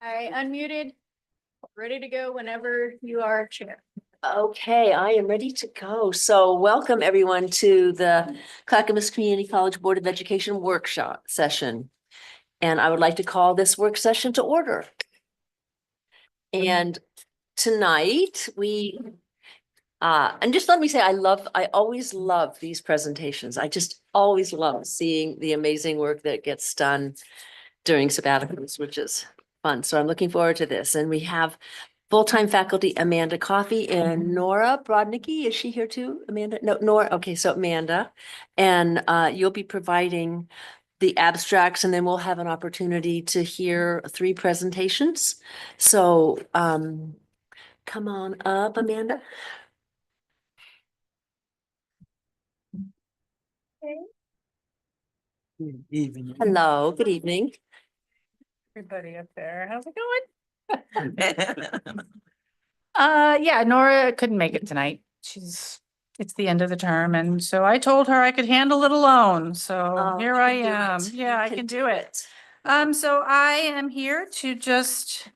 I unmuted, ready to go whenever you are, Chair. Okay, I am ready to go. So welcome everyone to the Clackamas Community College Board of Education workshop session. And I would like to call this work session to order. And tonight and just let me say, I always love these presentations. I just always love seeing the amazing work that gets done during sabbaticals, which is fun. So I'm looking forward to this. And we have full-time faculty Amanda Coffey and Nora Brodnicki. Is she here too, Amanda? No, Nora. Okay, so Amanda. And you'll be providing the abstracts, and then we'll have an opportunity to hear 3 presentations. So come on up, Amanda. Good evening. Hello, good evening. Everybody up there, how's it going? Yeah, Nora couldn't make it tonight. It's the end of the term, and so I told her I could handle it alone, so Oh, here you I can do am. it. Yeah, You I can can do do it. So I am here to just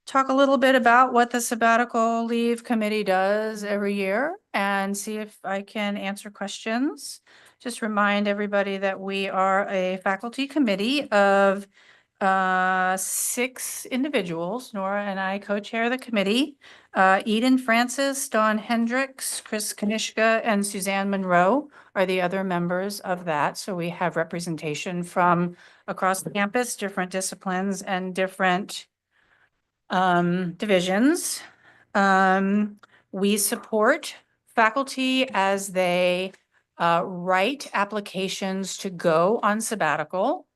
talk a little bit about what the sabbatical leave committee does every year and see if I can answer questions. Just remind everybody that we are a faculty committee of 6 individuals. Nora and I co-chair the committee. Eden Francis, Dawn Hendricks, Chris Kanishka, and Suzanne Monroe are the other members of that. So we have representation from across the campus, different disciplines and different divisions. We support faculty as they write applications to go on sabbatical.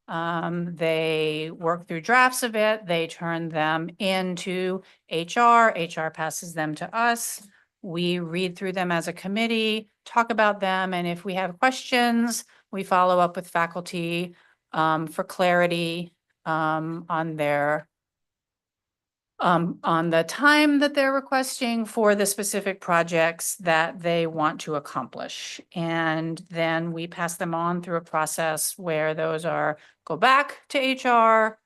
They work through drafts of it, they turn them into HR passes them to us. We read through them as a committee, talk about them, and if we have questions, we follow up with faculty for clarity on the time that they're requesting for the specific projects that they want to accomplish. And then we pass them on through a process where those go back to HR.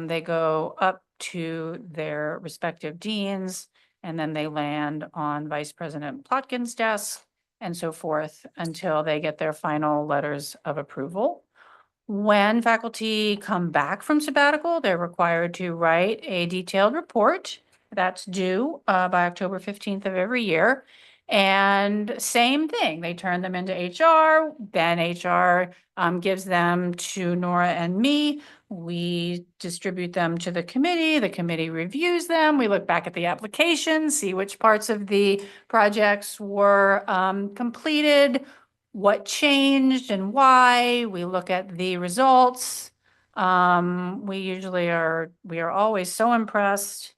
They go up to their respective deans, and then they land on Vice President Plotkin's desk and so forth until they get their final letters of approval. When faculty come back from sabbatical, they're required to write a detailed report that's due by October 15th of every year. And same thing, they turn them into HR, then HR gives them to Nora and me. We distribute them to the committee reviews them. We look back at the application, see which parts of the projects were completed, what changed and why. We look at the results. We are always so impressed.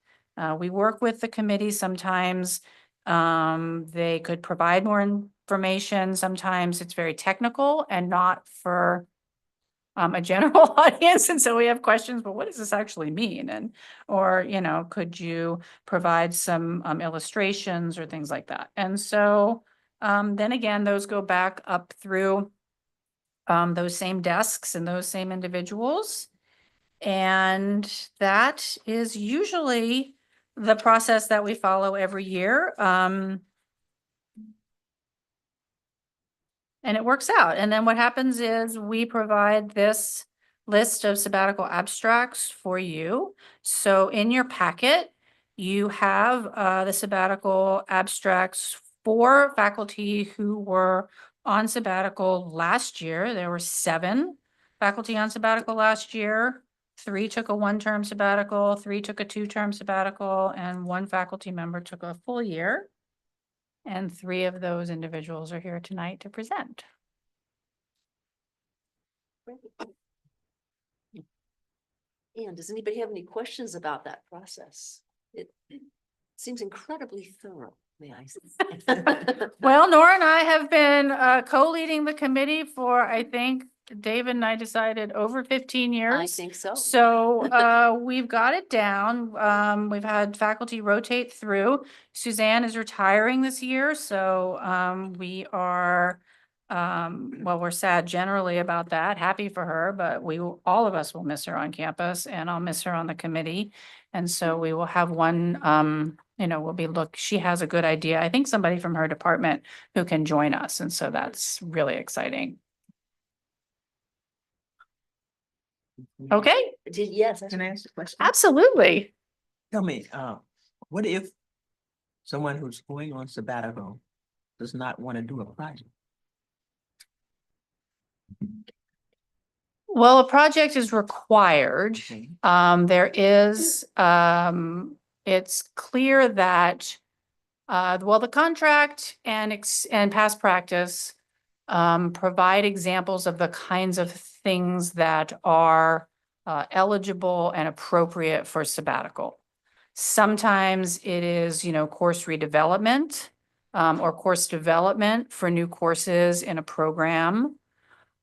We work with the committee sometimes. They could provide more information. Sometimes it's very technical and not for a general audience. And so we have questions, but what does this actually mean? And, or, could you provide some illustrations or things like that? And so then again, those go back up through those same desks and those same individuals. And that is usually the process that we follow every year. And it works out. And then what happens is we provide this list of sabbatical abstracts for you. So in your packet, you have the sabbatical abstracts for faculty who were on sabbatical last year. There were 7 faculty on sabbatical last year. 3 took a 1-term sabbatical, 3 took a 2-term sabbatical, and 1 faculty member took a full year. And 3 of those individuals are here tonight to present. And does anybody have any questions about that process? It seems incredibly thorough, may I say. Well, Nora and I have been co-leading the committee for, I think, David and I decided over 15 years. I think so. So we've got it down. We've had faculty rotate through. Suzanne is retiring this year, so we are well, we're sad generally about that, happy for her, but all of us will miss her on campus and I'll miss her on the committee. And so we will have one, she has a good idea. I think somebody from her department who can join us. And so that's really exciting. Okay, Yes. Can I ask a question? absolutely. Tell me, what if someone who's going on sabbatical does not want to do a project? Well, a project is required. Okay. It's clear that, the contract and past practice provide examples of the kinds of things that are eligible and appropriate for sabbatical. Sometimes it is, course redevelopment or course development for new courses in a program.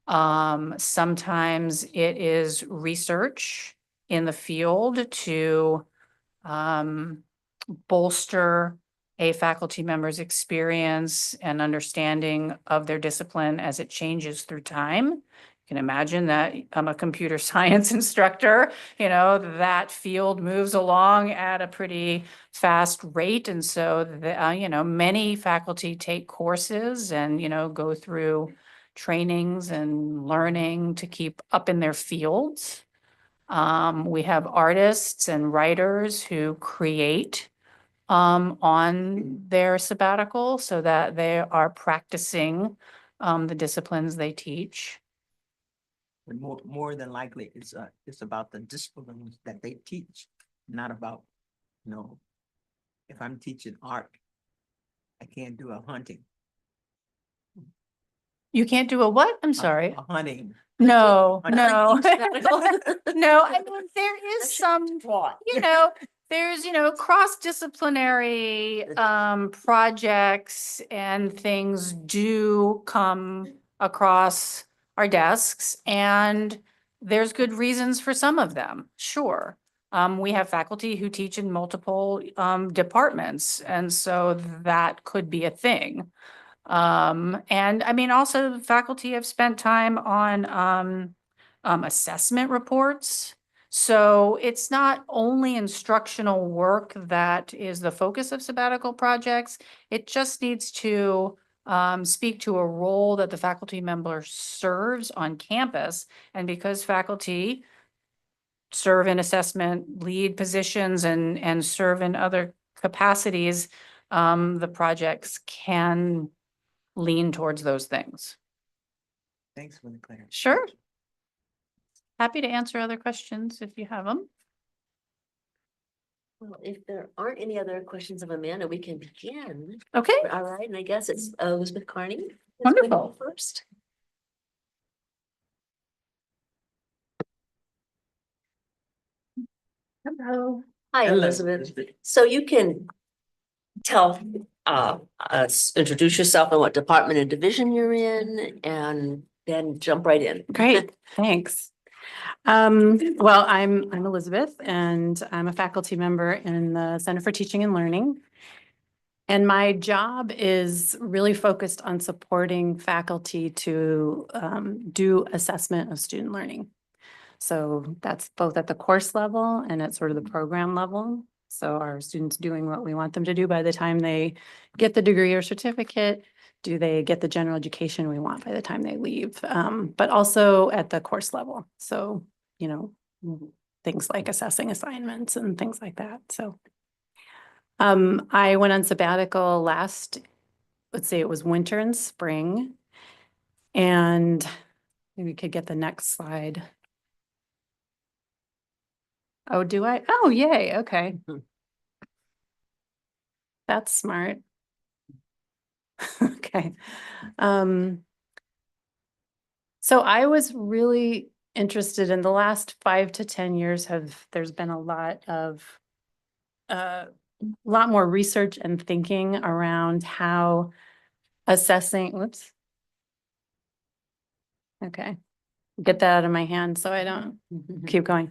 Sometimes it is research in the field to bolster a faculty member's experience and understanding of their discipline as it changes through time. You can imagine that I'm a computer science instructor, that field moves along at a pretty fast rate. And so, many faculty take courses and, go through trainings and learning to keep up in their fields. We have artists and writers who create on their sabbatical so that they are practicing the disciplines they teach. And more than likely, it's about the disciplines that they teach, not about, if I'm teaching art, I can't do a hunting. You can't do a what? I'm sorry. A hunting. No, A no. sabbatical. No, I mean, there is some, there's, cross-disciplinary projects and things do come across our desks, and there's good reasons for some of them, sure. We have faculty who teach in multiple departments, and so that could be a thing. And I mean, also faculty have spent time on assessment reports. So it's not only instructional work that is the focus of sabbatical projects. It just needs to speak to a role that the faculty member serves on campus. And because faculty serve in assessment lead positions and serve in other capacities, the projects can lean towards those things. Thanks for the clarity. Sure. Happy to answer other questions if you have them. Well, if there aren't any other questions of Amanda, we can begin. Okay, All right, and I guess it's Elizabeth Carney. who's Wonderful. going First. hello. Hi, Hello, Elizabeth. So you can tell us, introduce yourself and what department and division you're in, and then jump right in. Great, thanks. Well, I'm Elizabeth and I'm a faculty member in the Center for Teaching and Learning. And my job is really focused on supporting faculty to do assessment of student learning. So that's both at the course level and at sort of the program level. So are students doing what we want them to do by the time they get the degree or certificate? Do they get the general education we want by the time they leave? But also at the course level. So, things like assessing assignments and things like that. So I went on sabbatical let's say it was winter and spring. And maybe we could get the next slide. Oh, do I? Oh, yay. Okay. That's smart. Okay. So I was really interested in the last 5 to 10 years there's been a lot more research and thinking around how assessing, okay, get that out of my hand so I don't keep going,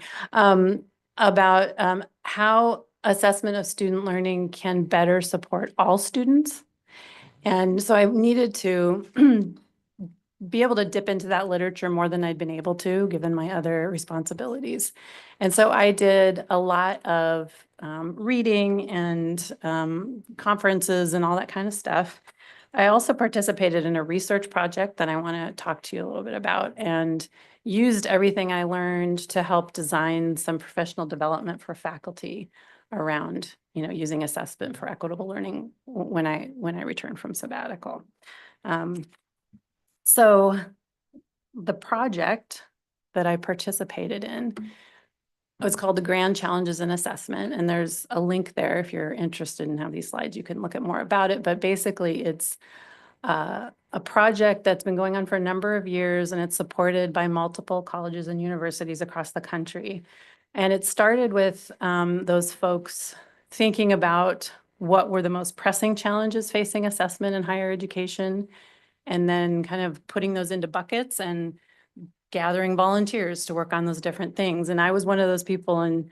about how assessment of student learning can better support all students. And so I needed to be able to dip into that literature more than I'd been able to, given my other responsibilities. And so I did a lot of reading and conferences and all that kind of stuff. I also participated in a research project that I want to talk to you a little bit about, and used everything I learned to help design some professional development for faculty around, using assessment for equitable learning when I returned from sabbatical. So the project that I participated in was called the Grand Challenges in Assessment, and there's a link there if you're interested in how these slides, you can look at more about it. But basically, it's a project that's been going on for a number of years, and it's supported by multiple colleges and universities across the country. And it started with those folks thinking about what were the most pressing challenges facing assessment in higher education, and then kind of putting those into buckets and gathering volunteers to work on those different things. And I was one of those people in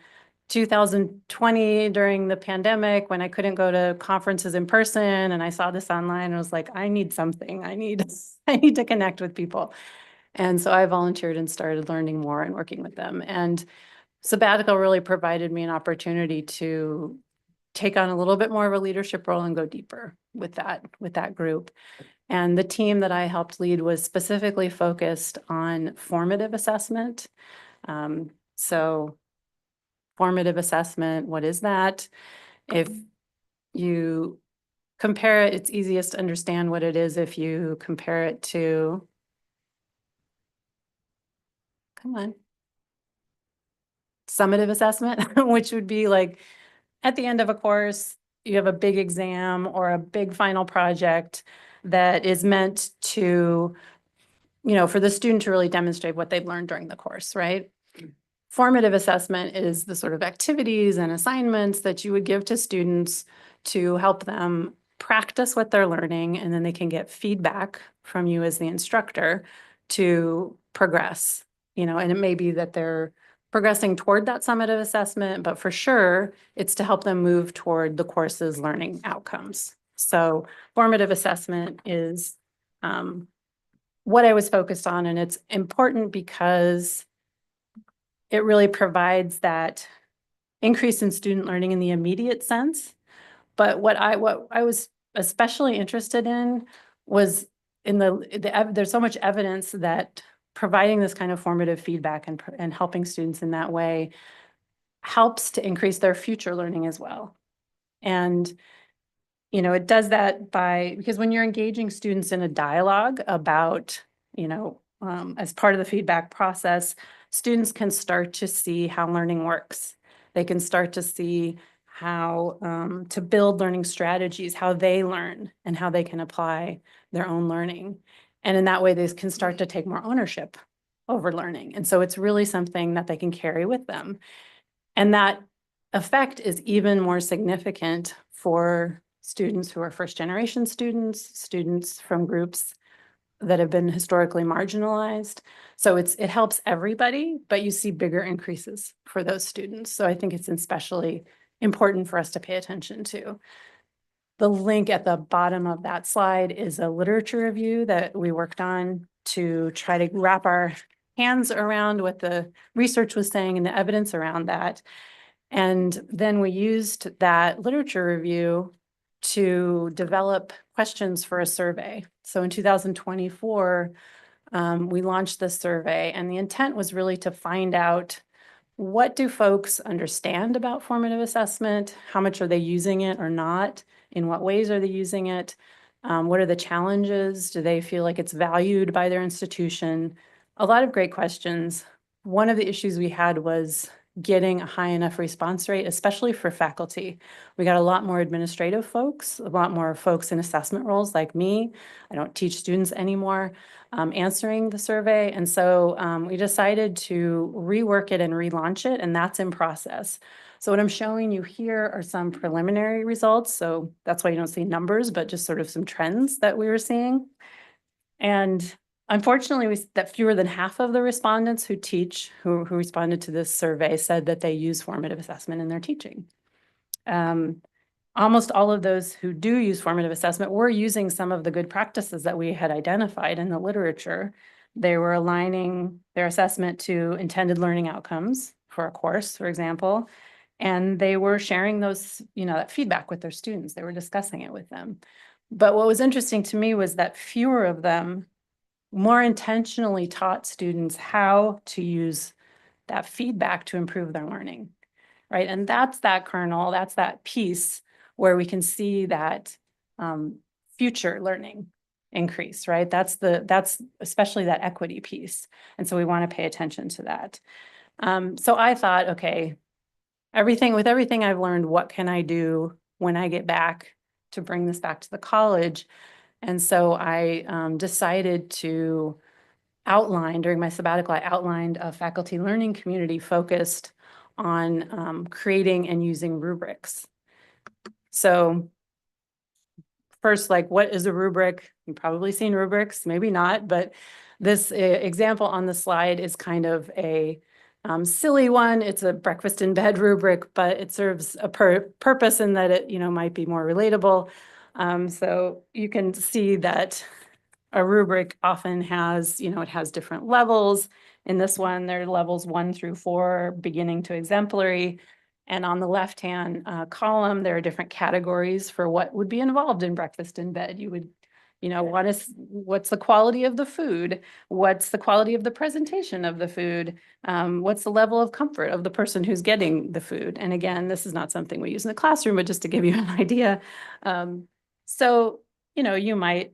2020 during the pandemic when I couldn't go to conferences in person, and I saw this online and I was like, I need something. I need to connect with people. And so I volunteered and started learning more and working with them. And sabbatical really provided me an opportunity to take on a little bit more of a leadership role and go deeper with that group. And the team that I helped lead was specifically focused on formative assessment. So formative assessment, what is that? If you compare it, it's easiest to understand what it is if you compare it to, come on, summative assessment, which would be like at the end of a course, you have a big exam or a big final project that is meant to, for the student to really demonstrate what they've learned during the course, right? Formative assessment is the sort of activities and assignments that you would give to students to help them practice what they're learning, and then they can get feedback from you as the instructor to progress, and it may be that they're progressing toward that summative assessment, but for sure, it's to help them move toward the course's learning outcomes. So formative assessment is what I was focused on, and it's important because it really provides that increase in student learning in the immediate sense. But what I was especially interested in was in there's so much evidence that providing this kind of formative feedback and helping students in that way helps to increase their future learning as well. And it does that because when you're engaging students in a dialogue about, as part of the feedback process, students can start to see how learning works. They can start to see how to build learning strategies, how they learn, and how they can apply their own learning. And in that way, they can start to take more ownership over learning. And so it's really something that they can carry with them. And that effect is even more significant for students who are first-generation students from groups that have been historically marginalized. So it helps everybody, but you see bigger increases for those students. So I think it's especially important for us to pay attention to. The link at the bottom of that slide is a literature review that we worked on to try to wrap our hands around what the research was saying and the evidence around that. And then we used that literature review to develop questions for a survey. So in 2024, we launched this survey, and the intent was really to find out, what do folks understand about formative assessment? How much are they using it or not? In what ways are they using it? What are the challenges? Do they feel like it's valued by their institution? A lot of great questions. One of the issues we had was getting a high enough response rate, especially for faculty. We got a lot more administrative folks, a lot more folks in assessment roles like me. I don't teach students anymore, answering the survey. And so we decided to rework it and relaunch it, and that's in process. So what I'm showing you here are some preliminary results. So that's why you don't see numbers, but just sort of some trends that we were seeing. And unfortunately, that fewer than half of the respondents who responded to this survey said that they use formative assessment in their teaching. almost all of those who do use formative assessment were using some of the good practices that we had identified in the literature. They were aligning their assessment to intended learning outcomes for a course, for example, and they were sharing those, that feedback with their students. They were discussing it with them. But what was interesting to me was that fewer of them more intentionally taught students how to use that feedback to improve their learning, right? And that's that kernel, that's that piece where we can see that future learning increase, right? That's especially that equity piece. And so we want to pay attention to that. So I thought, okay, with everything I've learned, what can I do when I get back to bring this back to the college? And so I decided to outline, during my sabbatical, I outlined a faculty learning community focused on creating and using rubrics. So first, like, what is a rubric? You've probably seen rubrics, maybe not, but this example on the slide is kind of a silly one. It's a breakfast in bed rubric, but it serves a purpose in that it, might be more relatable. So you can see that a rubric often has, it has different levels. In this one, there are levels 1 through 4, beginning to exemplary. And on the left-hand column, there are different categories for what would be involved in breakfast in bed. You would, what's the quality of the food? What's the quality of the presentation of the food? What's the level of comfort of the person who's getting the food? And again, this is not something we use in the classroom, but just to give you an idea. So, you might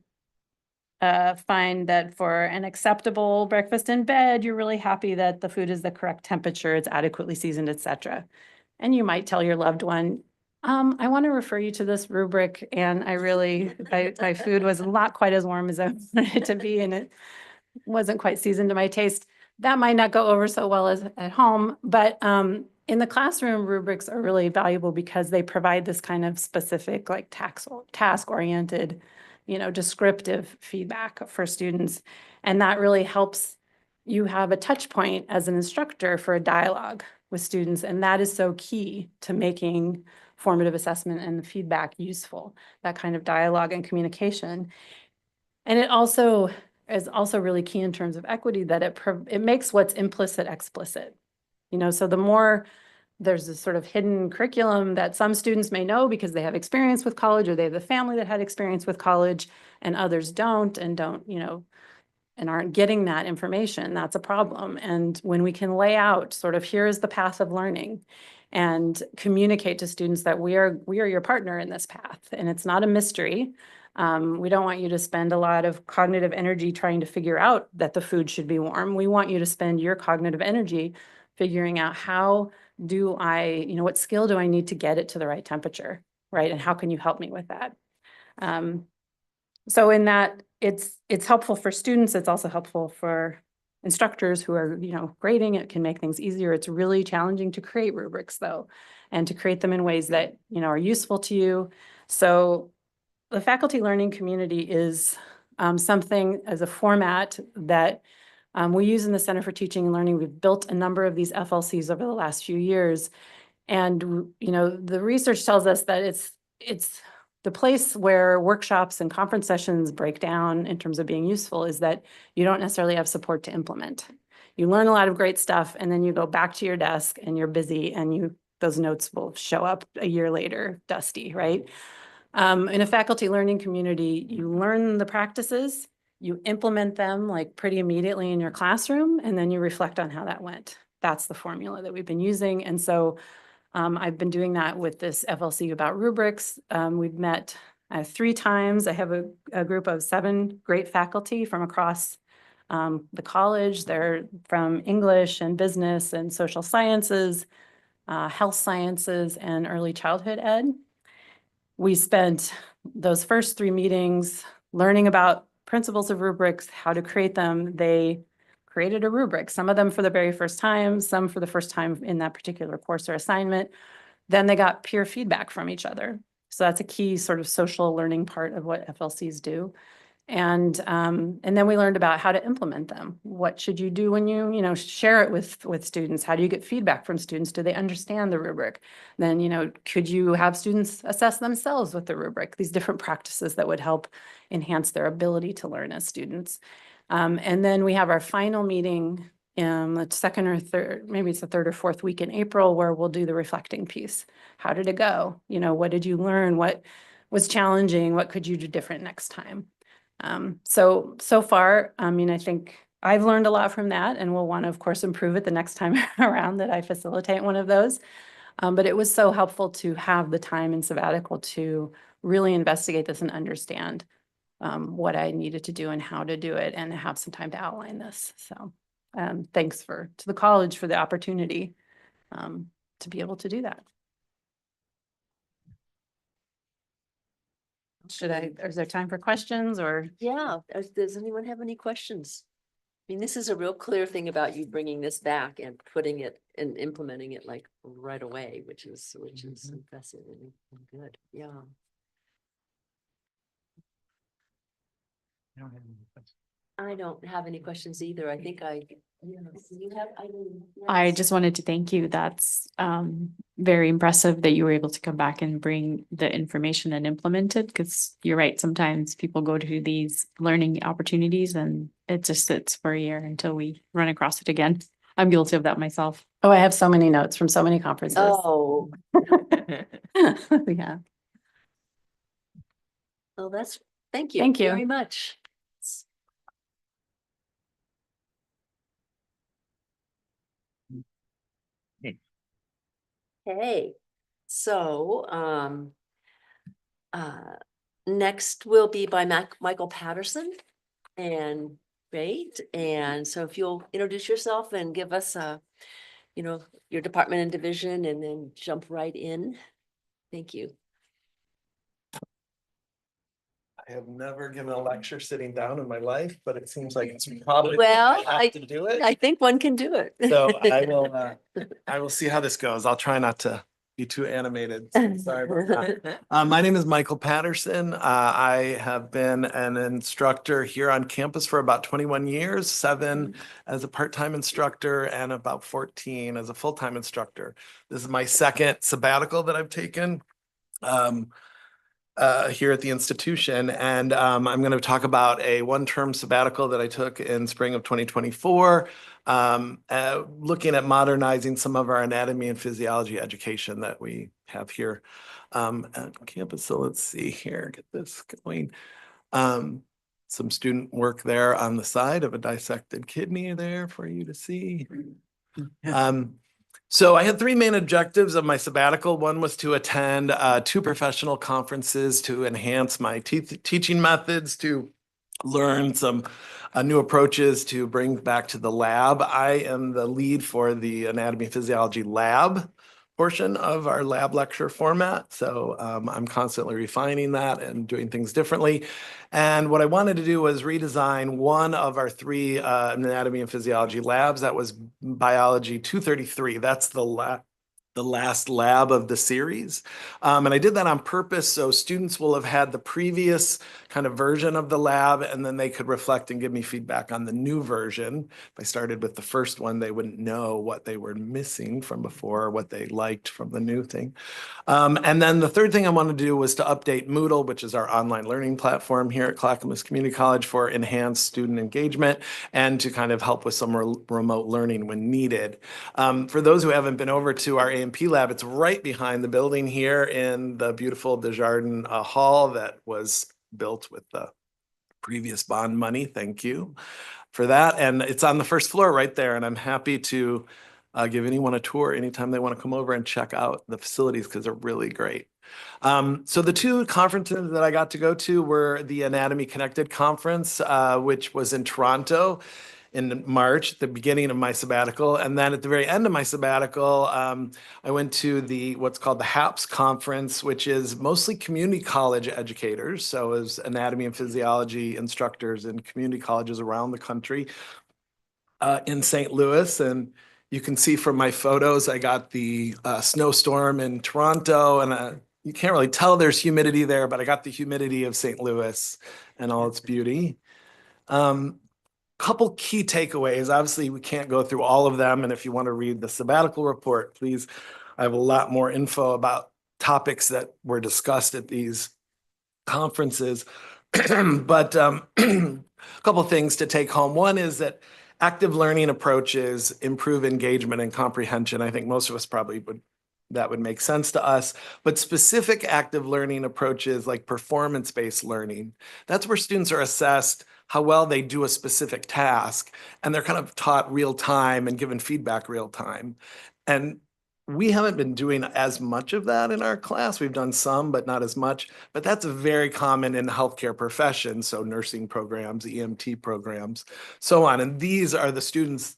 find that for an acceptable breakfast in bed, you're really happy that the food is the correct temperature, it's adequately seasoned, etc. And you might tell your loved one, I want to refer you to this rubric, and my food was not quite as warm as I wanted it to be, and it wasn't quite seasoned to my taste. That might not go over so well as at home, but in the classroom, rubrics are really valuable because they provide this kind of specific, like task-oriented, descriptive feedback for students. And that really helps you have a touch point as an instructor for a dialogue with students. And that is so key to making formative assessment and the feedback useful, that kind of dialogue and communication. And it also is also really key in terms of equity, that it makes what's implicit explicit. So the more there's this sort of hidden curriculum that some students may know because they have experience with college, or they have a family that had experience with college, and others don't, and aren't getting that information, that's a problem. And when we can lay out sort of, here is the path of learning, and communicate to students that we are your partner in this path, and it's not a mystery. We don't want you to spend a lot of cognitive energy trying to figure out that the food should be warm. We want you to spend your cognitive energy figuring out, how do I, what skill do I need to get it to the right temperature, right? And how can you help me with that? So in that, it's helpful for students. It's also helpful for instructors who are, grading. It can make things easier. It's really challenging to create rubrics, though, and to create them in ways that, are useful to you. So the faculty learning community is something as a format that we use in the Center for Teaching and Learning. We've built a number of these FLCs over the last few years. And, the research tells us that it's the place where workshops and conference sessions break down in terms of being useful, is that you don't necessarily have support to implement. You learn a lot of great stuff, and then you go back to your desk and you're busy, and those notes will show up a year later, dusty, right? In a faculty learning community, you learn the practices, you implement them like pretty immediately in your classroom, and then you reflect on how that went. That's the formula that we've been using. And so I've been doing that with this FLC about rubrics. We've met 3 times. I have a group of 7 great faculty from across the college. They're from English and business and social sciences, health sciences, and early childhood ed. We spent those first 3 meetings learning about principles of rubrics, how to create them. They created a rubric, some of them for the very first time, some for the first time in that particular course or assignment. Then they got peer feedback from each other. So that's a key sort of social learning part of what FLCs do. And then we learned about how to implement them. What should you do when you share it with students? How do you get feedback from students? Do they understand the rubric? Then, could you have students assess themselves with the rubric? These different practices that would help enhance their ability to learn as students. And then we have our final meeting in the second or third, maybe it's the third or fourth week in April, where we'll do the reflecting piece. How did it go? What did you learn? What was challenging? What could you do different next time? So far, I think I've learned a lot from that, and we'll want to, of course, improve it the next time around that I facilitate one of those. But it was so helpful to have the time in sabbatical to really investigate this and understand what I needed to do and how to do it, and have some time to outline this. So thanks to the college for the opportunity to be able to do that. Is there time for questions or? Yeah, does anyone have any questions? I mean, this is a real clear thing about you bringing this back and putting it and implementing it like right away, which is impressive and good. Yeah. I don't have any questions. I don't have any questions either. I think you have, I yes. just wanted to thank you. That's very impressive that you were able to come back and bring the information and implement it, because you're right, sometimes people go to these learning opportunities and it just sits for a year until we run across it again. I'm guilty of that myself. Oh, I have so many notes from so many conferences. Oh, Yeah. well, thank you. Thank you. Very much. Okay, so, next will be by Michael Patterson. And great, and so if you'll introduce yourself and give us your department and division, and then jump right in. Thank you. I have never given a lecture sitting down in my life, but it seems like it's probably. Well, I have to do it. I think one can do it. So I will see how this goes. I'll try not to be too animated. So sorry about that. My name is Michael Patterson. I have been an instructor here on campus for about 21 years, 7 as a part-time instructor and about 14 as a full-time instructor. This is my second sabbatical that I've taken here at the institution. And I'm going to talk about a one-term sabbatical that I took in spring of 2024, looking at modernizing some of our anatomy and physiology education that we have here at campus. So let's see here, get this going. Some student work there on the side of a dissected kidney there for you to see. So I had 3 main objectives of my sabbatical. One was to attend 2 professional conferences to enhance my teaching methods, to learn some new approaches to bring back to the lab. I am the lead for the anatomy and physiology lab portion of our lab lecture format. So I'm constantly refining that and doing things differently. And what I wanted to do was redesign one of our 3 anatomy and physiology labs. That was biology 233. That's the last lab of the series. And I did that on purpose. So students will have had the previous kind of version of the lab, and then they could reflect and give me feedback on the new version. If I started with the first one, they wouldn't know what they were missing from before, or what they liked from the new thing. And then the third thing I wanted to do was to update Moodle, which is our online learning platform here at Clackamas Community College, for enhanced student engagement and to kind of help with some remote learning when needed. For those who haven't been over to our A&P lab, it's right behind the building here in the beautiful Desjardins Hall that was built with the previous bond money. Thank you for that. And it's on the first floor right there. And I'm happy to give anyone a tour anytime they want to come over and check out the facilities, because they're really great. So the 2 conferences that I got to go to were the Anatomy Connected Conference, which was in Toronto in March, the beginning of my sabbatical. And then at the very end of my sabbatical, I went to what's called the HAPS conference, which is mostly community college educators. So it was anatomy and physiology instructors in community colleges around the country in St. Louis. And you can see from my photos, I got the snowstorm in Toronto, and you can't really tell there's humidity there, but I got the humidity of St. Louis and all its beauty. Couple key takeaways. Obviously, we can't go through all of them. And if you want to read the sabbatical report, please, I have a lot more info about topics that were discussed at these conferences. But a couple things to take home. One is that active learning approaches improve engagement and comprehension. I think most of us probably that would make sense to us. But specific active learning approaches like performance-based learning, that's where students are assessed how well they do a specific task, and they're kind of taught real time and given feedback real time. And we haven't been doing as much of that in our class. We've done some, but not as much. But that's very common in the healthcare profession. So nursing programs, EMT programs, so on. And these are the students,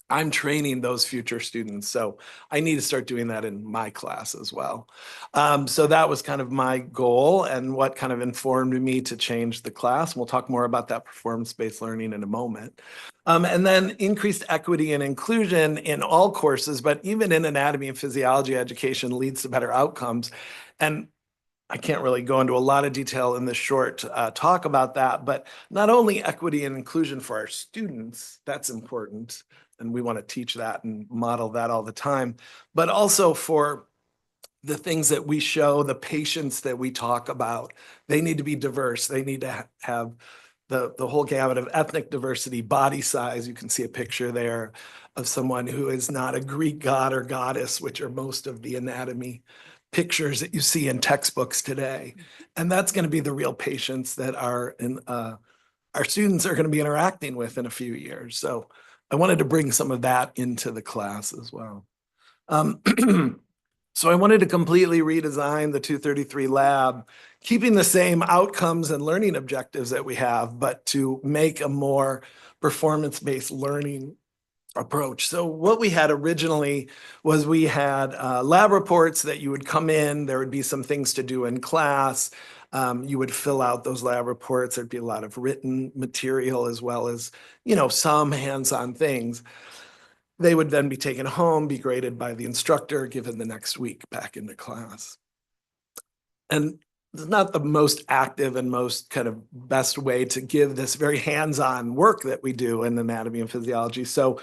I'm training those future students. So I need to start doing that in my class as well. So that was kind of my goal and what kind of informed me to change the class. We'll talk more about that performance-based learning in a moment. And then increased equity and inclusion in all courses, but even in anatomy and physiology education leads to better outcomes. And I can't really go into a lot of detail in this short talk about that, but not only equity and inclusion for our students, that's important, and we want to teach that and model that all the time, but also for the things that we show, the patients that we talk about. They need to be diverse. They need to have the whole gamut of ethnic diversity, body size. You can see a picture there of someone who is not a Greek god or goddess, which are most of the anatomy pictures that you see in textbooks today. And that's going to be the real patients that our students are going to be interacting with in a few years. So I wanted to bring some of that into the class as well. So I wanted to completely redesign the 233 lab, keeping the same outcomes and learning objectives that we have, but to make a more performance-based learning approach. So what we had originally was we had lab reports that you would come in, there would be some things to do in class. You would fill out those lab reports. There'd be a lot of written material as well as, some hands-on things. They would then be taken home, be graded by the instructor, given the next week back into class. And it's not the most active and most kind of best way to give this very hands-on work that we do in anatomy and physiology. So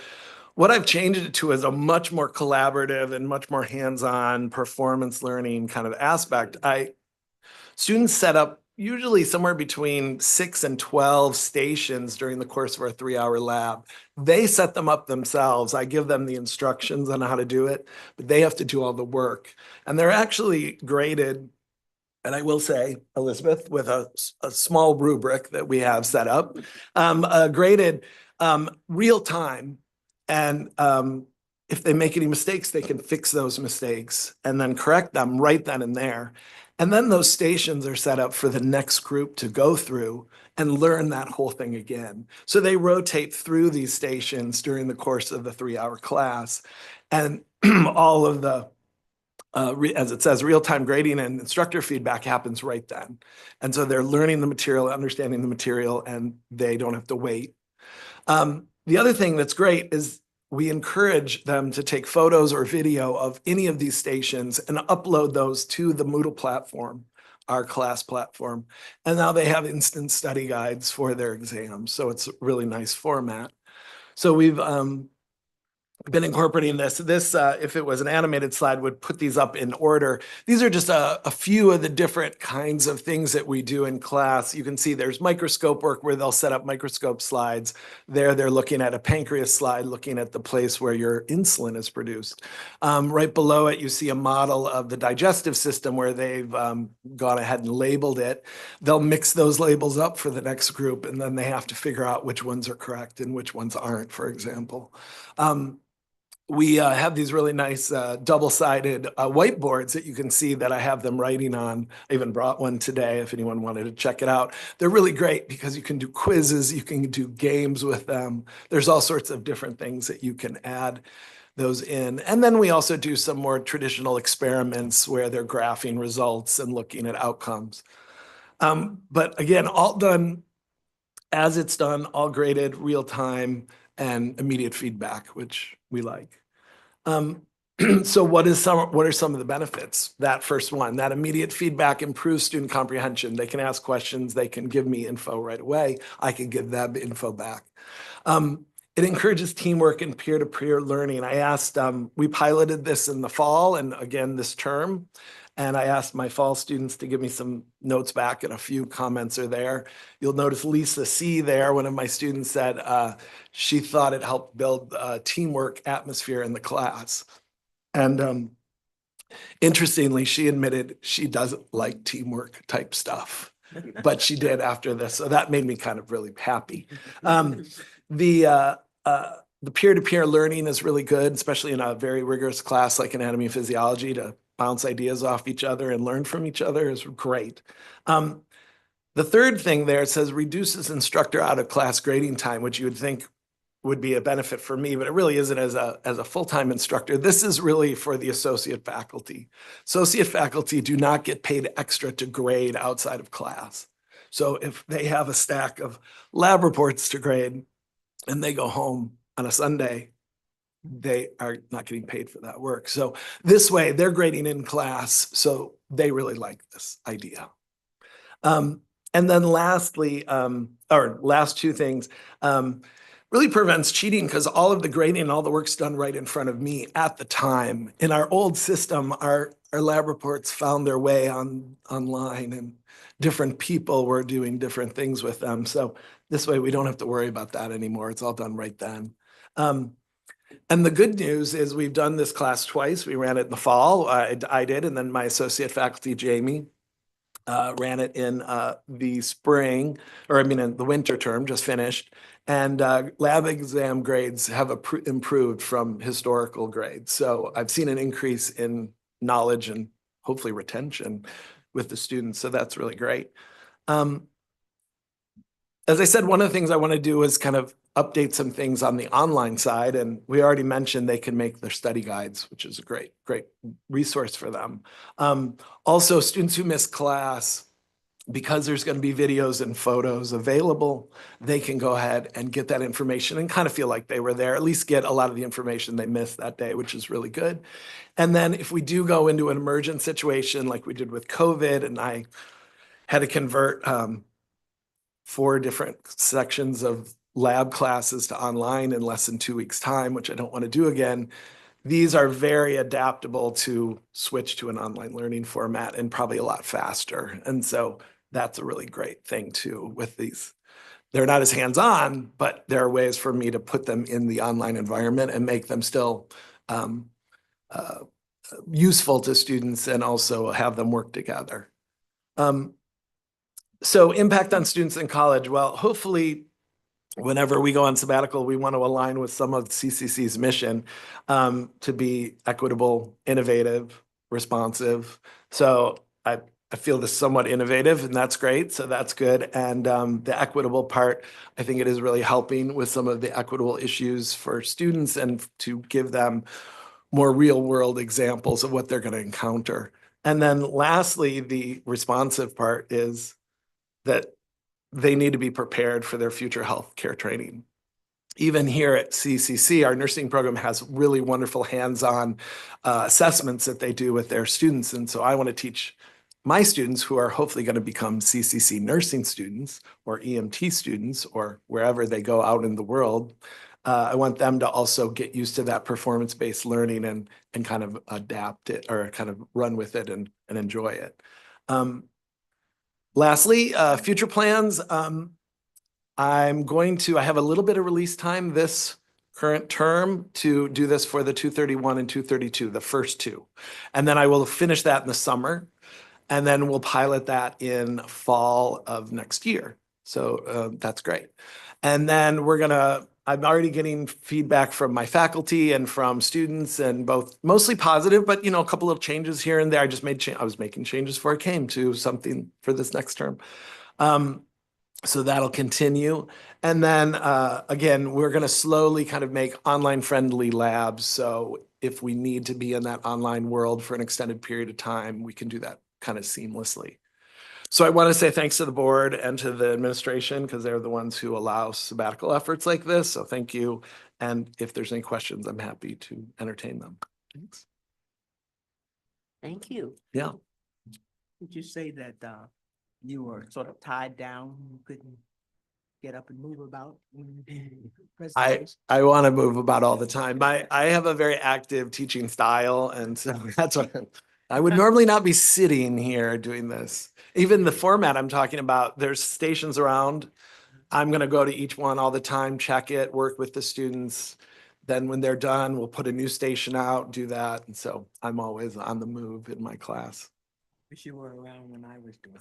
what I've changed it to is a much more collaborative and much more hands-on performance learning kind of aspect. Students set up usually somewhere between 6 and 12 stations during the course of our 3-hour lab. They set them up themselves. I give them the instructions on how to do it, but they have to do all the work. And they're actually graded, and I will say, Elizabeth, with a small rubric that we have set up, graded real time. And if they make any mistakes, they can fix those mistakes and then correct them right then and there. And then those stations are set up for the next group to go through and learn that whole thing again. So they rotate through these stations during the course of the 3-hour class. And all of the, as it says, real-time grading and instructor feedback happens right then. And so they're learning the material, understanding the material, and they don't have to wait. The other thing that's great is we encourage them to take photos or video of any of these stations and upload those to the Moodle platform, our class platform. And now they have instant study guides for their exams. So it's a really nice format. So we've been incorporating this. This, if it was an animated slide, would put these up in order. These are just a few of the different kinds of things that we do in class. You can see there's microscope work where they'll set up microscope slides. There, they're looking at a pancreas slide, looking at the place where your insulin is produced. Right below it, you see a model of the digestive system where they've gone ahead and labeled it. They'll mix those labels up for the next group, and then they have to figure out which ones are correct and which ones aren't, for example. We have these really nice double-sided whiteboards that you can see that I have them writing on. I even brought one today if anyone wanted to check it out. They're really great because you can do quizzes, you can do games with them. There's all sorts of different things that you can add those in. And then we also do some more traditional experiments where they're graphing results and looking at outcomes. But again, all done as it's done, all graded, real time, and immediate feedback, which we like. So what are some of the benefits? That first one, that immediate feedback improves student comprehension. They can ask questions, they can give me info right away. I can give them info back. It encourages teamwork and peer-to-peer learning. I asked, we piloted this in the fall and again this term. And I asked my fall students to give me some notes back, and a few comments are there. You'll notice Lisa C there, one of my students said she thought it helped build a teamwork atmosphere in the class. And interestingly, she admitted she doesn't like teamwork type stuff, but she did after this. So that made me kind of really happy. The peer-to-peer learning is really good, especially in a very rigorous class like anatomy and physiology, to bounce ideas off each other and learn from each other is great. The third thing there, it says reduces instructor out of class grading time, which you would think would be a benefit for me, but it really isn't as a full-time instructor. This is really for the associate faculty. Associate faculty do not get paid extra to grade outside of class. So if they have a stack of lab reports to grade and they go home on a Sunday, they are not getting paid for that work. So this way they're grading in class. So they really like this idea. And then lastly, or last two things, really prevents cheating because all of the grading and all the work's done right in front of me at the time. In our old system, our lab reports found their way online, and different people were doing different things with them. So this way we don't have to worry about that anymore. It's all done right then. And the good news is we've done this class twice. We ran it in the fall, I did, and then my associate faculty, Jamie, ran it in the spring, or I mean in the winter term, just finished. And lab exam grades have improved from historical grades. So I've seen an increase in knowledge and hopefully retention with the students. So that's really great. As I said, one of the things I want to do is kind of update some things on the online side. And we already mentioned they can make their study guides, which is a great resource for them. Also, students who miss class, because there's going to be videos and photos available, they can go ahead and get that information and kind of feel like they were there, at least get a lot of the information they missed that day, which is really good. And then if we do go into an emergent situation like we did with COVID, and I had to convert 4 different sections of lab classes to online in less than 2 weeks' time, which I don't want to do again. These are very adaptable to switch to an online learning format and probably a lot faster. And so that's a really great thing too with these. They're not as hands-on, but there are ways for me to put them in the online environment and make them still useful to students and also have them work together. So impact on students in college. Well, hopefully whenever we go on sabbatical, we want to align with some of CCC's mission to be equitable, innovative, responsive. So I feel this somewhat innovative, and that's great. So that's good. And the equitable part, I think it is really helping with some of the equitable issues for students and to give them more real world examples of what they're going to encounter. And then lastly, the responsive part is that they need to be prepared for their future healthcare training. Even here at CCC, our nursing program has really wonderful hands-on assessments that they do with their students. And so I want to teach my students who are hopefully going to become CCC nursing students or EMT students or wherever they go out in the world. I want them to also get used to that performance-based learning and kind of adapt it or kind of run with it and enjoy it. Lastly, future plans. I have a little bit of release time this current term to do this for the 231 and 232, the first 2. And then I will finish that in the summer. And then we'll pilot that in fall of next year. So that's great. And then I'm already getting feedback from my faculty and from students, and both mostly positive, but a couple of changes here and there. I was making changes before I came to something for this next term. So that'll continue. And then again, we're going to slowly kind of make online friendly labs. So if we need to be in that online world for an extended period of time, we can do that kind of seamlessly. So I want to say thanks to the board and to the administration because they're the ones who allow sabbatical efforts like this. So thank you. And if there's any questions, I'm happy to entertain them. Thanks. Thank you. Yeah. Would you say that you were sort of tied down, you couldn't get up and move about? I want to move about all the time. I have a very active teaching style, and so that's what I would normally not be sitting here doing this. Even the format I'm talking about, there's stations around. I'm going to go to each one all the time, check it, work with the students. Then when they're done, we'll put a new station out, do that. And so I'm always on the move in my class. Wish you were around when I was doing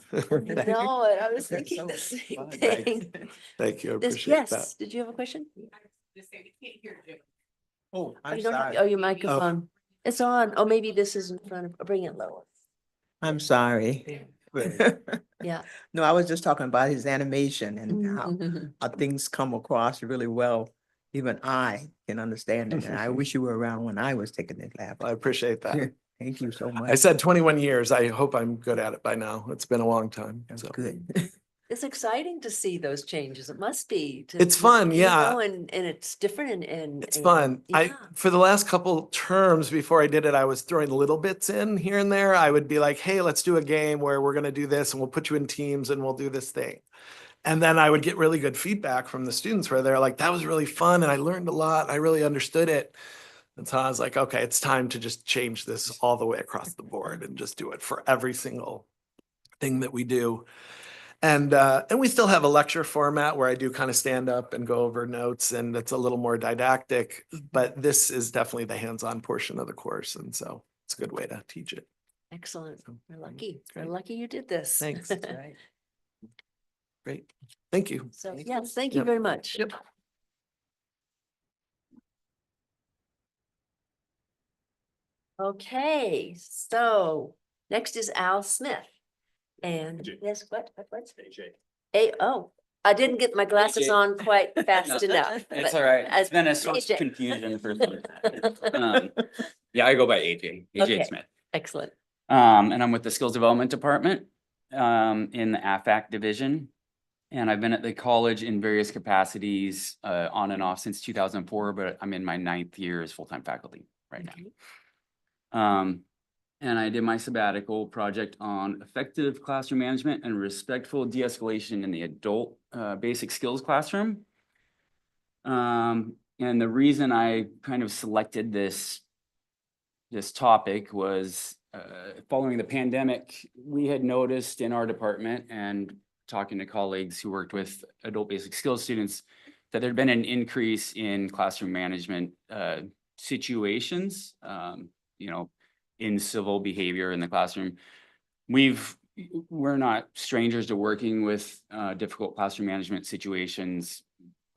I it. know it. I was That's thinking so the same fun. thing. Thank you. I This- appreciate that. Yes, did you have a question? Oh, Oh, I'm you don't have, sorry. oh, your microphone. It's on. Oh, maybe this is in front of, bring it lower. I'm sorry. Yeah. No, I was just talking about his animation and how, Mhm. how things come across really well. Even I can understand it. And I wish you were around when I was taking the lab. I appreciate that. Thank you so I much. said 21 years. I hope I'm good at it by now. It's been a long time. That's So good. It's exciting to see those changes. It must be. It's fun, you yeah. know, and it's different and. it's fun. Yeah. For the last couple terms before I did it, I was throwing little bits in here and there. I would be like, hey, let's do a game where we're going to do this and we'll put you in teams and we'll do this thing. And then I would get really good feedback from the students where they're like, that was really fun and I learned a lot. I really understood it. And so I was like, okay, it's time to just change this all the way across the board and just do it for every single thing that we do. And we still have a lecture format where I do kind of stand up and go over notes, and it's a little more didactic, but this is definitely the hands-on portion of the course. And so it's a good way to teach it. Excellent. So, We're lucky. We're great. lucky you did this. Thanks. Right. Great. Thank you. So, Thank yes, thank you Yep. very much. Yep. Okay, so next is Al Smith. And yes, what? Oh, I didn't get my glasses AJ. on quite fast No, enough. It's but all right. as It's been a source AJ. of confusion for some. Yeah, I go by AJ Okay. Smith. Excellent. And I'm with the Skills Development Department, in the AFAC division. And I've been at the college in various capacities, on and off since 2004, but I'm in my 9th year as full-time faculty right now. And I did my sabbatical project on effective classroom management and respectful de-escalation in the adult basic skills classroom. And the reason I kind of selected this topic was following the pandemic, we had noticed in our department and talking to colleagues who worked with adult basic skills students that there'd been an increase in classroom management situations, in civil behavior in the classroom. We're not strangers to working with difficult classroom management situations.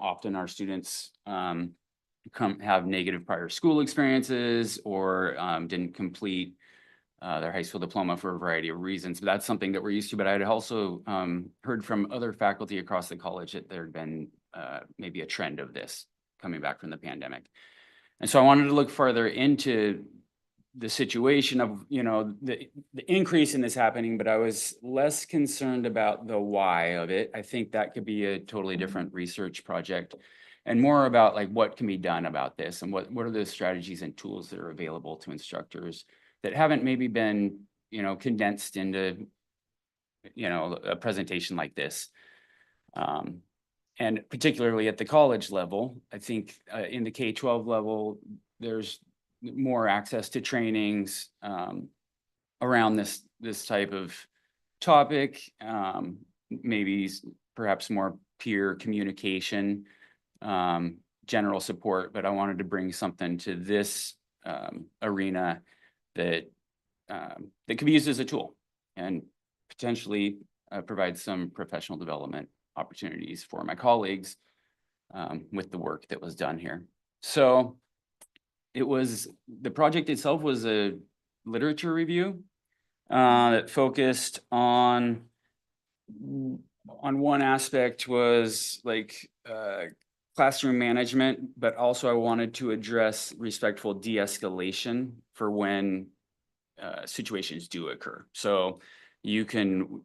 Often our students have negative prior school experiences or didn't complete their high school diploma for a variety of reasons. But that's something that we're used to. But I had also heard from other faculty across the college that there had been maybe a trend of this coming back from the pandemic. And so I wanted to look further into the situation of, the increase in this happening, but I was less concerned about the why of it. I think that could be a totally different research project and more about like what can be done about this and what are the strategies and tools that are available to instructors that haven't maybe been, condensed into, a presentation like this. And particularly at the college level, I think in the K-12 level, there's more access to trainings around this type of topic, maybe perhaps more peer communication, general support, but I wanted to bring something to this arena that could be used as a tool and potentially provide some professional development opportunities for my colleagues with the work that was done here. So the project itself was a literature review that focused on one aspect was like classroom management, but also I wanted to address respectful de-escalation for when situations do occur. So you can,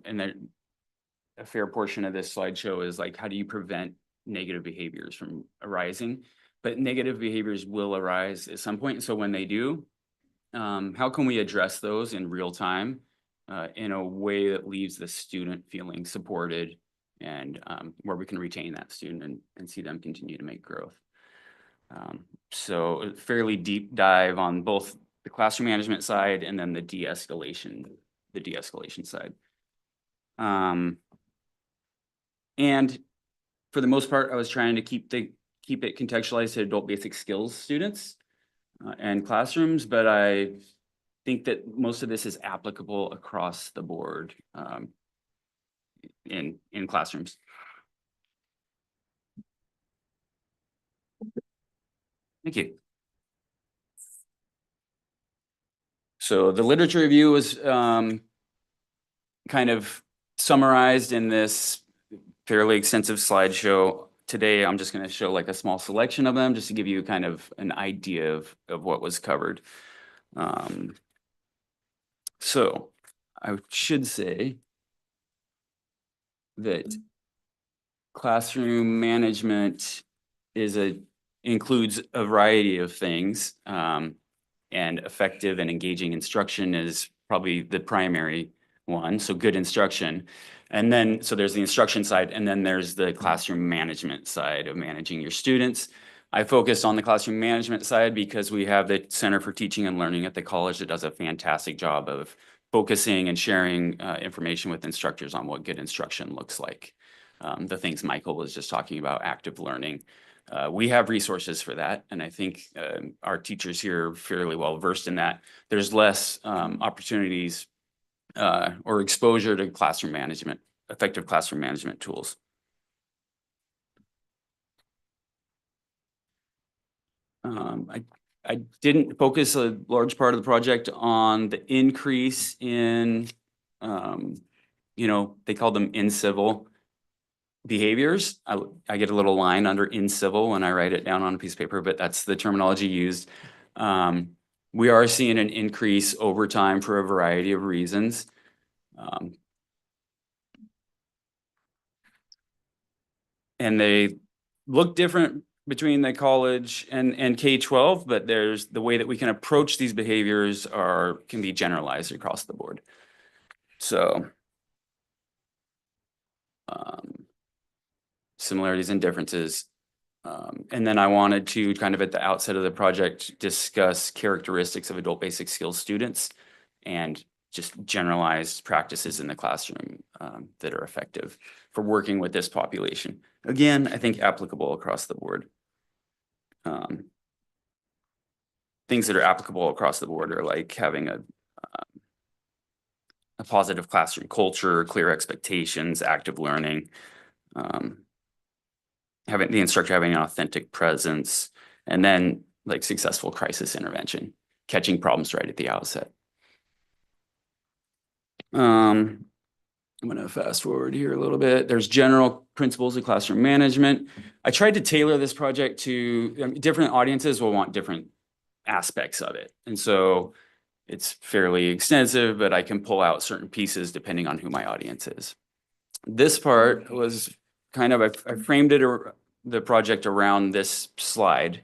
and a fair portion of this slideshow is like, how do you prevent negative behaviors from arising? But negative behaviors will arise at some point. So when they do, how can we address those in real time in a way that leaves the student feeling supported and where we can retain that student and see them continue to make growth. So a fairly deep dive on both the classroom management side and then the de-escalation side. And for the most part, I was trying to keep it contextualized to adult basic skills students and classrooms, but I think that most of this is applicable across the board in classrooms. Thank you. So the literature review was kind of summarized in this fairly extensive slideshow. Today, I'm just going to show like a small selection of them just to give you kind of an idea of what was covered. So I should say that classroom management includes a variety of things, and effective and engaging instruction is probably the primary one. So good instruction. And then, so there's the instruction side, and then there's the classroom management side of managing your students. I focused on the classroom management side because we have the Center for Teaching and Learning at the college that does a fantastic job of focusing and sharing information with instructors on what good instruction looks like. The things Michael was just talking about, active learning. We have resources for that, and I think our teachers here are fairly well versed in that. There's less opportunities or exposure to classroom management, effective classroom management tools. I didn't focus a large part of the project on the increase in, they call them incivil behaviors. I get a little line under incivil when I write it down on a piece of paper, but that's the terminology used. We are seeing an increase over time for a variety of reasons. And they look different between the college and K-12, but there's the way that we can approach these behaviors can be generalized across the board. So similarities and differences. And then I wanted to kind of at the outset of the project discuss characteristics of adult basic skills students and just generalized practices in the classroom that are effective for working with this population. Again, I think applicable across the board. Things that are applicable across the board are like having a positive classroom culture, clear expectations, active learning, having the instructor having an authentic presence, and then like successful crisis intervention, catching problems right at the outset. I'm going to fast forward here a little bit. There's general principles of classroom management. I tried to tailor this project to different audiences will want different aspects of it. And so it's fairly extensive, but I can pull out certain pieces depending on who my audience is. This part was kind of, I framed it the project around this slide.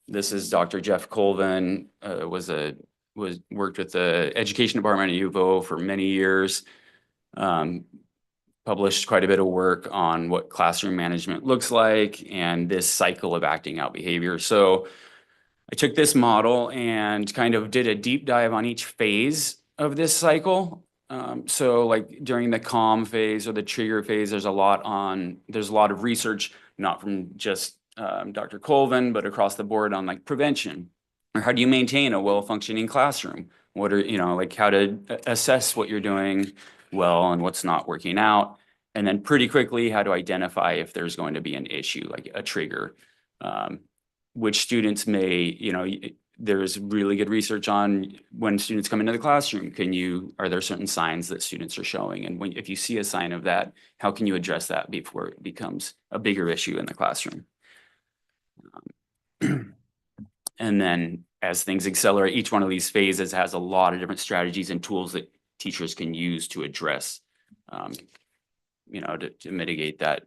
This is Dr. Jeff Colvin, worked with the education department at UVO for many years. Published quite a bit of work on what classroom management looks like and this cycle of acting out behavior. So I took this model and kind of did a deep dive on each phase of this cycle. So like during the calm phase or the trigger phase, there's a lot of research, not from just Dr. Colvin, but across the board on like prevention, or how do you maintain a well-functioning classroom? What are, like how to assess what you're doing well and what's not working out. And then pretty quickly, how to identify if there's going to be an issue, like a trigger, which students may, there's really good research on when students come into the classroom, are there certain signs that students are showing? And if you see a sign of that, how can you address that before it becomes a bigger issue in the classroom? And then as things accelerate, each one of these phases has a lot of different strategies and tools that teachers can use to address, to mitigate that,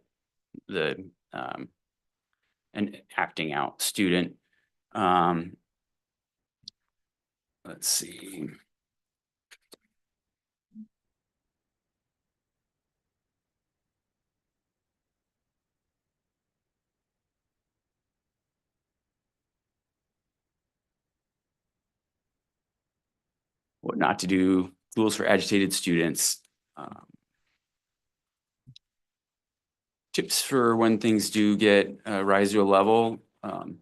an acting out student. let's see. What not to do, tools for agitated students. Tips for when things do get rise to a level.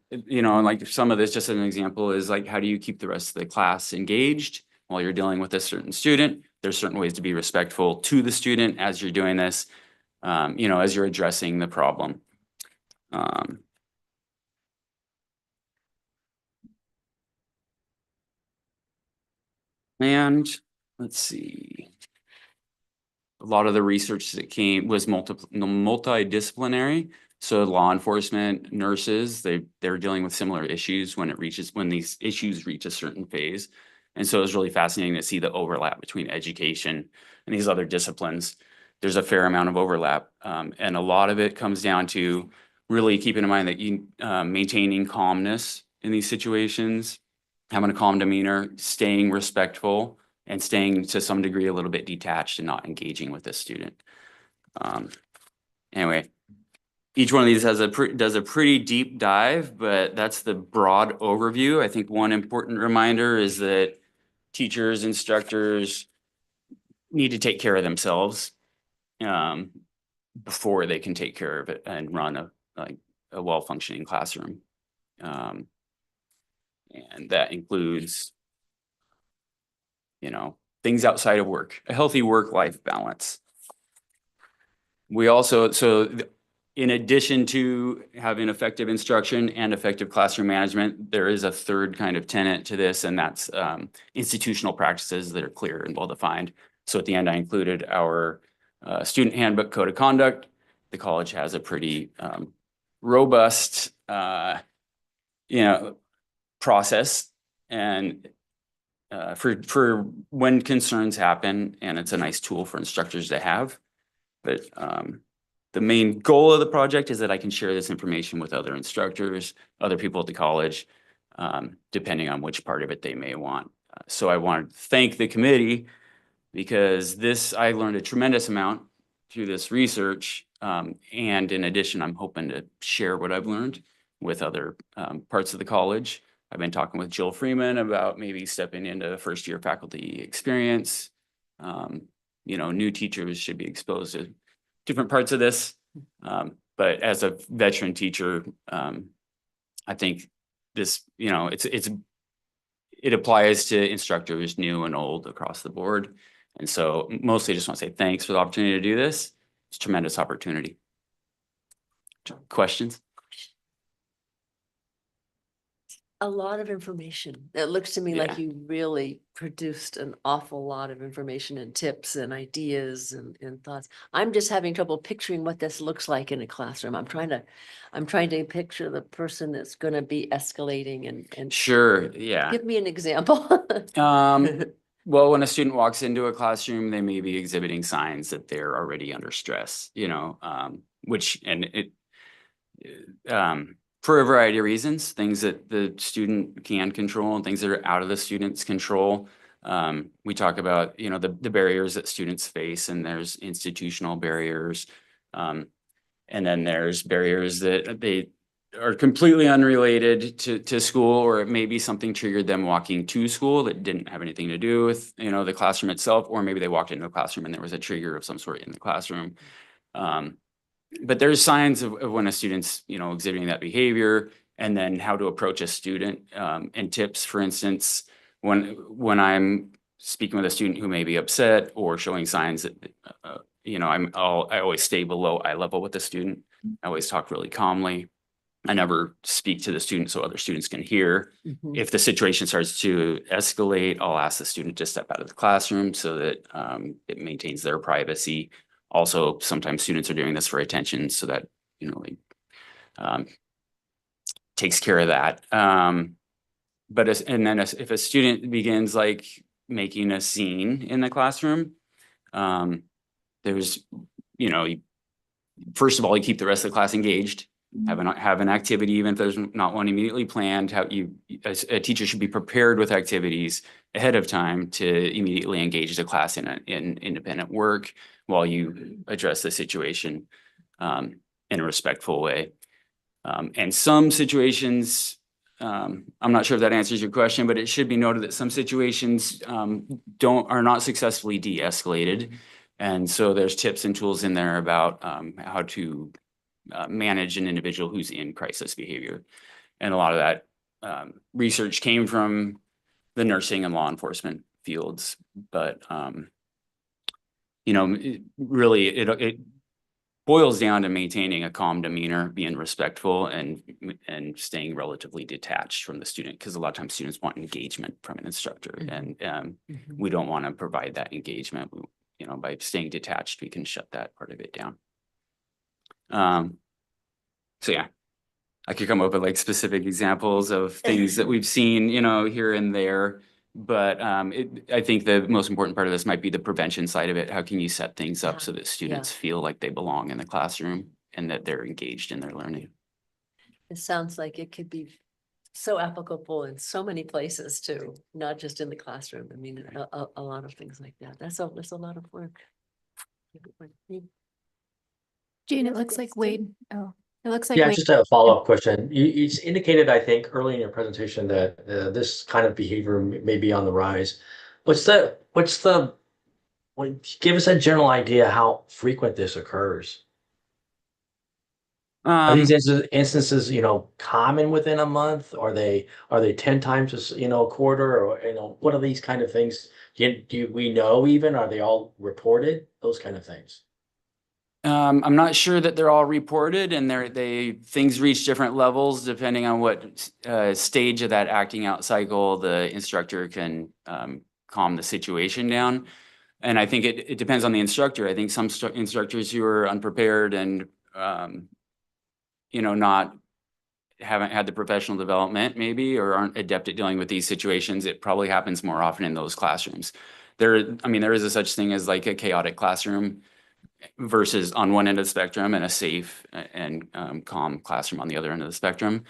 You know, and like some of this, just as an example, is like, how do you keep the rest of the class engaged while you're dealing with a certain student? There's certain ways to be respectful to the student as you're doing this, you know, as you're addressing the problem. And let's see. A lot of the research that came was multidisciplinary. So law enforcement, nurses, they're dealing with similar issues when these issues reach a certain phase. And so it's really fascinating to see the overlap between education and these other disciplines. There's a fair amount of overlap. And a lot of it comes down to really keeping in mind that you maintaining calmness in these situations, having a calm demeanor, staying respectful, and staying to some degree a little bit detached and not engaging with the student. Anyway, each one of these has does a pretty deep dive, but that's the broad overview. I think one important reminder is that teachers, instructors need to take care of themselves before they can take care of it and run a well-functioning classroom. And that includes, you know, things outside of work, a healthy work-life balance. We also, in addition to having effective instruction and effective classroom management, there is a third kind of tenet to this, and that's institutional practices that are clear and well-defined. So at the end, I included our student handbook code of conduct. The college has a pretty robust, you know, process and for when concerns happen, and it's a nice tool for instructors to have. But the main goal of the project is that I can share this information with other instructors, other people at the college, depending on which part of it they may want. So I wanted to thank the committee because I learned a tremendous amount through this research. And in addition, I'm hoping to share what I've learned with other parts of the college. I've been talking with Jill Freeman about maybe stepping into first year faculty experience. You know, new teachers should be exposed to different parts of this. But as a veteran teacher, I think this, you know, it applies to instructors new and old across the board. And so mostly I just want to say thanks for the opportunity to do this. It's a tremendous opportunity. Questions? A lot of information. It looks to me like Yeah. you really produced an awful lot of information and tips and ideas and thoughts. I'm just having trouble picturing what this looks like in a classroom. I'm trying to picture the person that's gonna be escalating and Sure, yeah. give me an example. Well, when a student walks into a classroom, they may be exhibiting signs that they're already under stress, you know, for a variety of reasons, things that the student can control and things that are out of the student's control. We talk about, you know, the barriers that students face, and there's institutional barriers. And then there's barriers that they are completely unrelated to school, or it may be something triggered them walking to school that didn't have anything to do with, you know, the classroom itself, or maybe they walked into a classroom and there was a trigger of some sort in the classroom. But there's signs of when a student's, you know, exhibiting that behavior, and then how to approach a student, and tips, for instance, when I'm speaking with a student who may be upset or showing signs that, you know, I always stay below eye level with the student. I always talk really calmly. I never speak to the student so other students can hear. Mhm. If the situation starts to escalate, I'll ask the student to step out of the classroom so that it maintains their privacy. Also, sometimes students are doing this for attention, so that, you know, takes care of that. But if a student begins like making a scene in the classroom, there's, you know, first of all, you keep the rest of the class engaged. have an activity, even if there's not one immediately planned, how a teacher should be prepared with activities ahead of time to immediately engage the class in independent work while you address the situation in a respectful way. And some situations, I'm not sure if that answers your question, but it should be noted that some situations are not successfully de-escalated. And so there's tips and tools in there about how to manage an individual who's in crisis behavior. And a lot of that research came from the nursing and law enforcement fields. But, you know, it boils down to maintaining a calm demeanor, being respectful, and staying relatively detached from the student, because a lot of times students want engagement from an instructor, and we don't want to provide that engagement. You know, by staying detached, we can shut that part of it down. So yeah, I could come up with like specific examples of things that we've seen, you know, here and there. But I think the most important part of this might be the prevention side of it. How can you set things up so that students feel like they belong in the classroom and that they're engaged in their learning? It sounds like it could be so applicable in so many places too, not just in the classroom. I mean, a lot of things like that. That's a lot of work. Jane, it looks like Wade. Oh, it looks like Yeah, Wade. just a follow-up question. It's indicated, I think, early in your presentation that this kind of behavior may be on the rise. Give us a general idea how frequent this occurs. Are these instances, you know, common within a month? Are they 10 times a quarter, or, you know, what are these kind of things? Do we know even? Are they all reported? Those kind of things. I'm not sure that they're all reported, and things reach different levels depending on what stage of that acting out cycle the instructor can calm the situation down. And I think it depends on the instructor. I think some instructors who are unprepared and you know, haven't had the professional development maybe, or aren't adept at dealing with these situations, it probably happens more often in those classrooms. There is a such thing as like a chaotic classroom versus on one end of the spectrum, and a safe and calm classroom on the other end of the spectrum.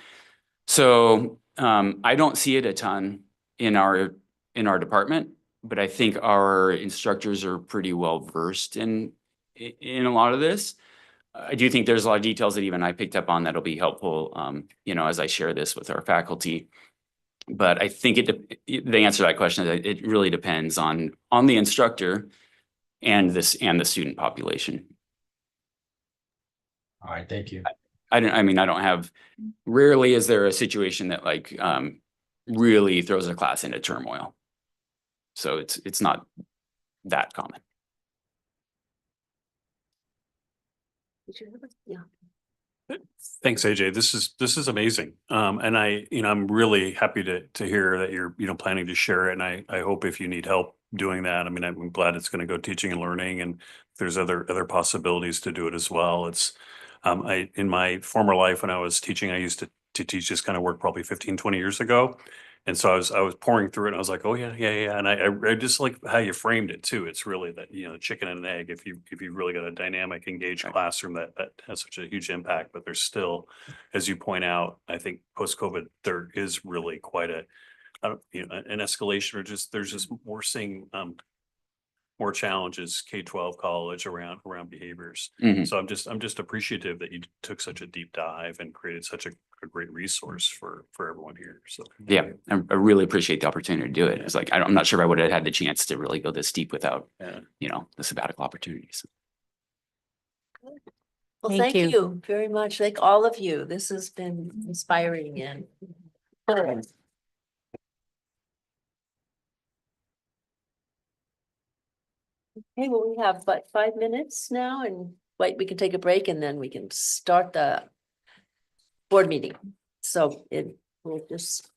So I don't see it a ton in our department, but I think our instructors are pretty well versed in a lot of this. I do think there's a lot of details that even I picked up on that'll be helpful, you know, as I share this with our faculty. But I think the answer to that question is it really depends on the instructor and the student population. All right, thank you. I don't have, rarely is there a situation that like really throws a class into turmoil. So it's not that common. Yeah. Thanks, AJ. This is amazing. And I'm really happy to hear that you're, planning to share it. And I hope if you need help doing that, I mean, I'm glad it's going to go teaching and learning, and there's other possibilities to do it as well. It's, in my former life when I was teaching, I used to teach this kind of work probably 15, 20 years ago. And so I was pouring through it and I was like, oh yeah. And I just like how you framed it too. It's really that, chicken and an egg. If you've really got a dynamic, engaged classroom that has such a huge impact, but there's still, as you point out, I think post-COVID, there is really quite an escalation, or we're seeing more challenges, K-12, college, around behaviors. Mhm. So I'm just appreciative that you took such a deep dive and created such a great resource for everyone here. So Yeah, I really appreciate the opportunity to do it. It's like, I'm not sure I would have had the chance to really go this deep without, the sabbatical opportunities. Well, Thank thank you. you very much. Thank all of you. This has been inspiring and. Okay, well, we have but 5 minutes now, and we can take a break and then we can start the board meeting. So we'll just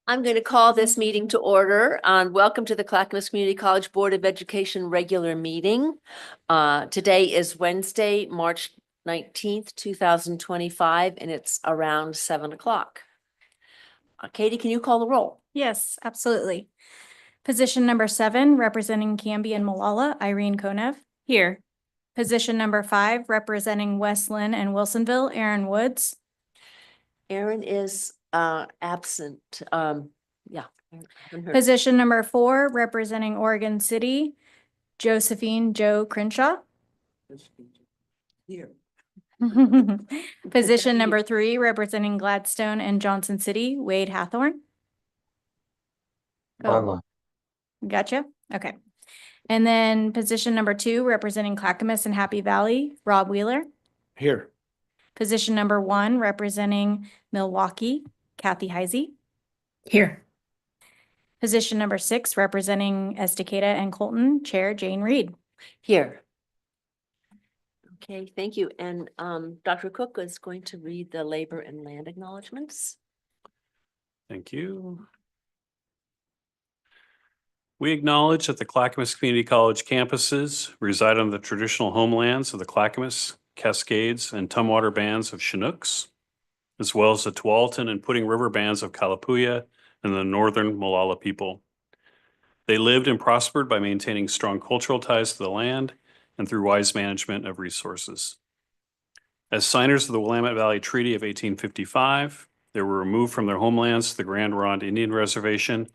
I'm going to call this meeting to order. Welcome to the Clackamas Community College Board of Education regular meeting. Today is Wednesday, March 19th, 2025, and it's around 7 o'clock. Katie, can you call the roll? Yes, absolutely. Position number 7, representing Canby and Malala, Irene Konev. Here. Position number 5, representing West Lynn and Wilsonville, Aaron Woods. Erin is absent. Yeah. I haven't heard. Position number 4, representing Oregon City, Josephine Joe Crenshaw. Here. Position number 3, representing Gladstone and Johnson City, Wade Hathorn. Go. Online. Gotcha. Okay. And then position number 2, representing Clackamas and Happy Valley, Rob Wheeler. Here. Position number 1, representing Milwaukee, Kathy Heisey. Here. Position number 6, representing Estacada and Colton, Chair Jane Reed. Here. Okay, thank you. And Dr. Cook is going to read the labor and land acknowledgements. Thank you. We acknowledge that the Clackamas Community College campuses reside on the traditional homelands of the Clackamas, Cascades, and Tumwater bands of Chinooks, as well as the Tualatin and Pudding River bands of Kalapuya and the Northern Molalla people. They lived and prospered by maintaining strong cultural ties to the land and through wise management of resources. As signers of the Willamette Valley Treaty of 1855, they were removed from their homelands to the Grand Ronde Indian Reservation,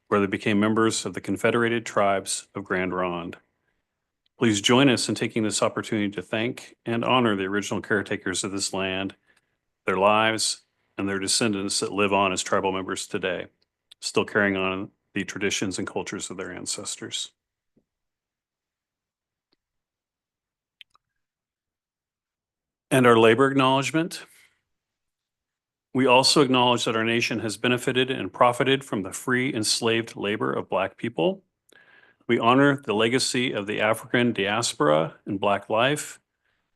where they became members of the Confederated Tribes of Grand Ronde. Please join us in taking this opportunity to thank and honor the original caretakers of this land, their lives, and their descendants that live on as tribal members today, still carrying on the traditions and cultures of their ancestors. And our labor acknowledgement. We also acknowledge that our nation has benefited and profited from the free enslaved labor of Black people. We honor the legacy of the African diaspora and Black life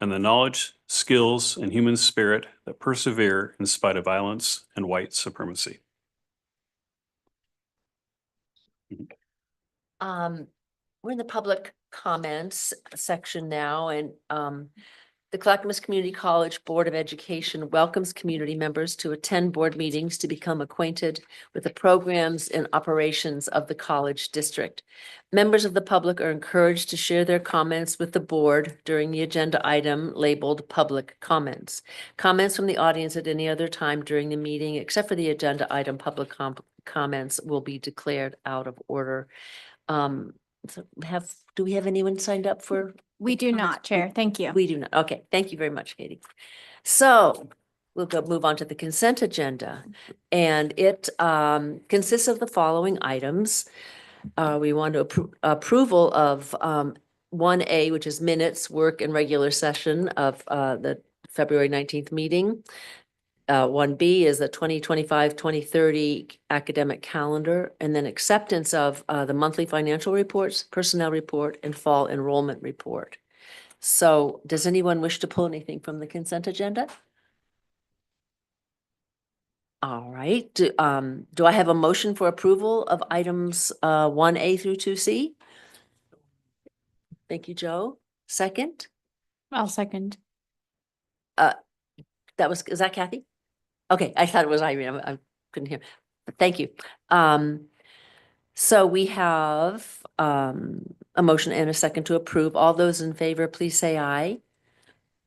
and the knowledge, skills, and human spirit that persevere in spite of violence and white supremacy. We're in the public comments section now, and the Clackamas Community College Board of Education welcomes community members to attend board meetings to become acquainted with the programs and operations of the college district. Members of the public are encouraged to share their comments with the board during the agenda item labeled public comments. Comments from the audience at any other time during the meeting, except for the agenda item public comments, will be declared out of order. Do we have anyone signed up for? We do not, Chair. Thank you. We do not. Okay, thank you very much, Katie. So we'll move on to the consent agenda. And it consists of the following items. We want to approval of 1A, which is minutes, work, and regular session of the February 19th meeting. 1B is the 2025-2030 academic calendar, and then acceptance of the monthly financial reports, personnel report, and fall enrollment report. So does anyone wish to pull anything from the consent agenda? All right, do I have a motion for approval of items 1A through 2C? Thank you, Joe. Second? I'll second. Is that Kathy? Okay, I thought it was Irene. I couldn't hear. But thank you. So we have a motion and a second to approve. All those in favor, please say aye.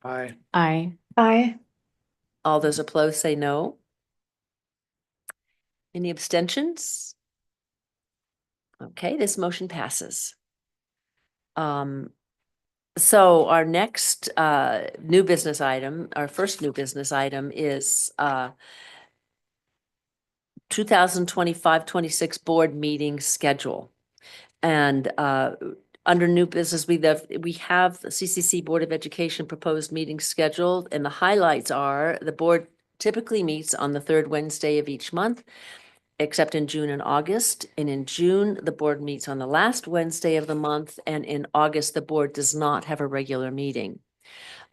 Aye. Aye. Aye. All those opposed say no. Any abstentions? Okay, this motion passes. So our next new business item, our first new business item is 2025-26 board meeting schedule. And under new business, we have the CCC Board of Education proposed meeting scheduled, and the highlights are the board typically meets on the third Wednesday of each month, except in June and August. And in June, the board meets on the last Wednesday of the month, and in August, the board does not have a regular meeting.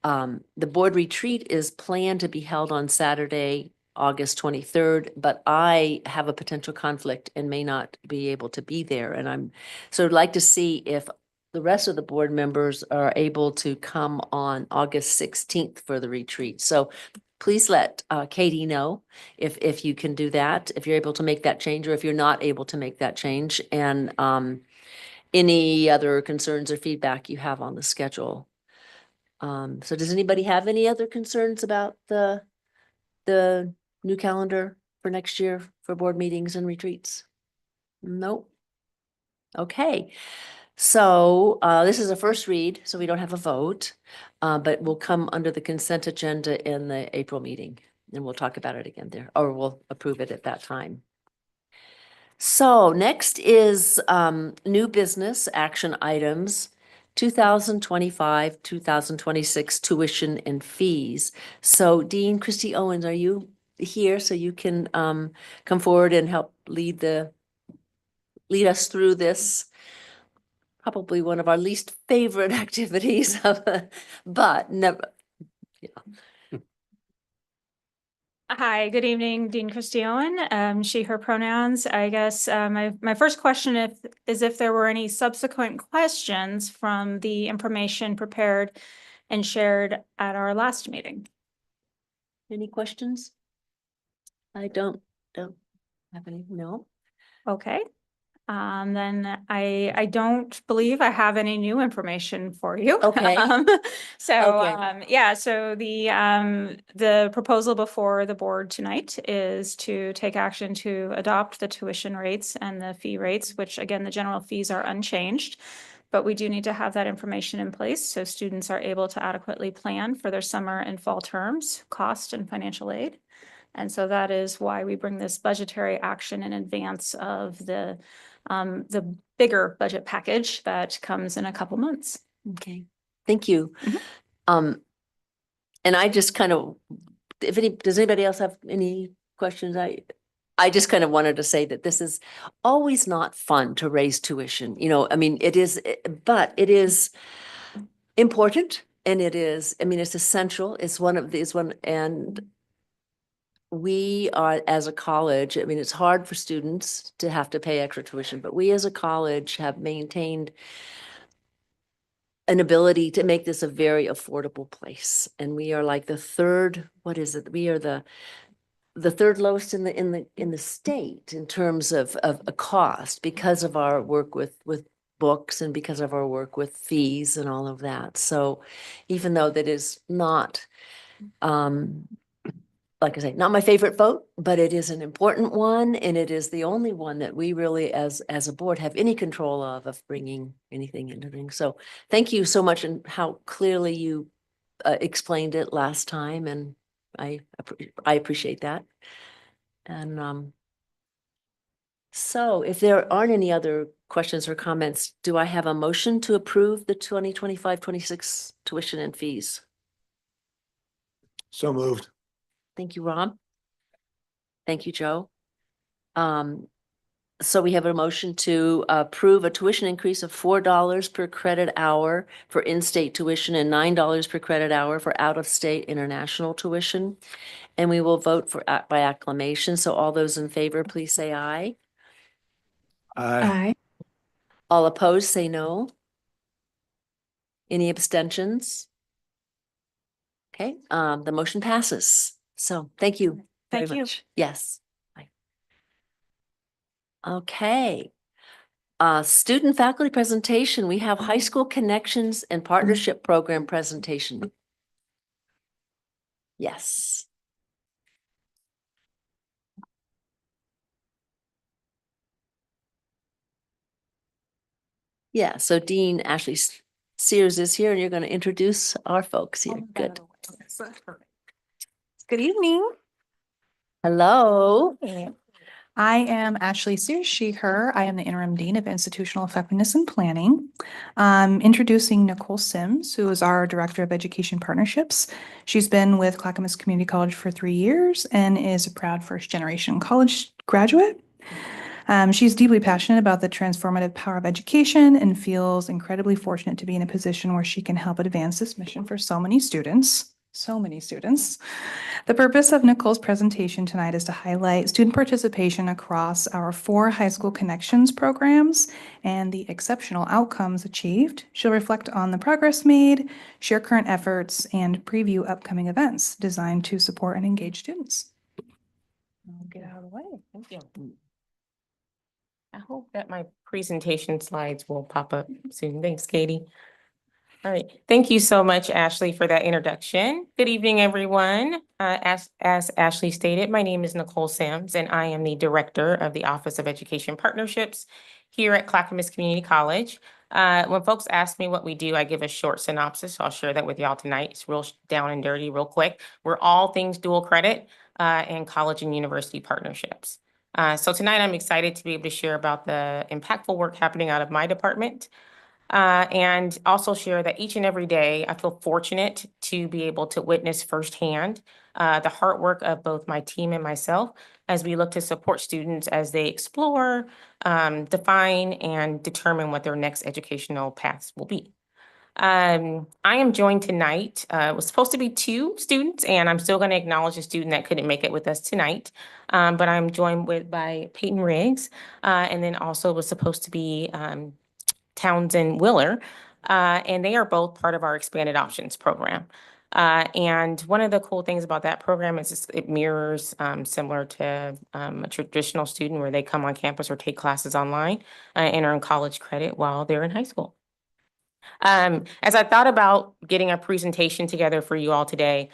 The board retreat is planned to be held on Saturday, August 23rd, but I have a potential conflict and may not be able to be there. And so I'd like to see if the rest of the board members are able to come on August 16th for the retreat. So please let Katie know if you can do that, if you're able to make that change, or if you're not able to make that change, and any other concerns or feedback you have on the schedule. So does anybody have any other concerns about the new calendar for next year for board meetings and retreats? Nope. Okay. So this is a first read, so we don't have a vote, but will come under the consent agenda in the April meeting, and we'll talk about it again there, or we'll approve it at that time. So next is new business action items, 2025, 2026 tuition and fees. So Dean Christy Owens, are you here so you can come forward and help lead us through this? Probably one of our least favorite activities, but never. Hi, good evening, Dean Christy Owen, she, her pronouns. I guess my first question is if there were any subsequent questions from the information prepared and shared at our last meeting. Any questions? I don't have any, no. Okay. Then I don't believe I have any new information for you. Okay. So, Okay. yeah, so the proposal before the board tonight is to take action to adopt the tuition rates and the fee rates, which again, the general fees are unchanged. But we do need to have that information in place so students are able to adequately plan for their summer and fall terms, cost and financial aid. And so that is why we bring this budgetary action in advance of the bigger budget package that comes in a couple months. Okay, thank you. Mhm. And I just kind of, does anybody else have any questions? I just kind of wanted to say that this is always not fun to raise tuition. You know, I mean, it is, but it is important, and it is, I mean, it's essential. It's one of these and we are, as a college, I mean, it's hard for students to have to pay extra tuition, but we as a college have maintained an ability to make this a very affordable place. And we are like the third, what is it? We are the third lowest in the state in terms of a cost because of our work with books and because of our work with fees and all of that. So even though that is not, like I say, not my favorite vote, but it is an important one, and it is the only one that we really, as a board, have any control of bringing anything into things. So thank you so much, and how clearly you explained it last time, and I appreciate that. And so if there aren't any other questions or comments, do I have a motion to approve the 2025-26 tuition and fees? So moved. Thank you, Rob. Thank you, Joe. So we have a motion to approve a tuition increase of $4 per credit hour for in-state tuition and $9 per credit hour for out-of-state international tuition. And we will vote by acclamation. So all those in favor, please say aye. Aye. All opposed, say no. Any abstentions? Okay, the motion passes. So thank you very Thank you. much. Yes. Bye. Okay. Student faculty presentation. We have high school connections and partnership program presentation. Yes. Yeah, so Dean Ashley Sears is here, and you're going to introduce our folks here. Good. Good evening. Hello. I am Ashley Sears, she, her. I am the interim dean of institutional effectiveness and planning. Introducing Nicole Sims, who is our director of education partnerships. She's been with Clackamas Community College for 3 years and is a proud first-generation college graduate. She's deeply passionate about the transformative power of education and feels incredibly fortunate to be in a position where she can help advance this mission for so many students. So many students. The purpose of Nicole's presentation tonight is to highlight student participation across our 4 high school connections programs and the exceptional outcomes achieved. She'll reflect on the progress made, share current efforts, and preview upcoming events designed to support and engage students. I'll get out of the way. Thank you. I hope that my presentation slides will pop up soon. Thanks, Katie. All right. Thank you so much, Ashley, for that introduction. Good evening, everyone. As Ashley stated, my name is Nicole Sims, and I am the Director of the Office of Education Partnerships here at Clackamas Community College. When folks ask me what we do, I give a short synopsis. So I'll share that with y'all tonight. It's real down and dirty, real quick. We're all things dual credit and college and university partnerships. So tonight I'm excited to be able to share about the impactful work happening out of my department. And also share that each and every day, I feel fortunate to be able to witness firsthand the hard work of both my team and myself as we look to support students as they explore, define, and determine what their next educational paths will be. I am joined tonight. It was supposed to be 2 students, and I'm still going to acknowledge a student that couldn't make it with us tonight. But I'm joined by Peyton Riggs, and then also was supposed to be Townsend Willer, and they are both part of our expanded options program. And one of the cool things about that program is it mirrors similar to a traditional student where they come on campus or take classes online and earn college credit while they're in high school. As I thought about getting a presentation together for you all today,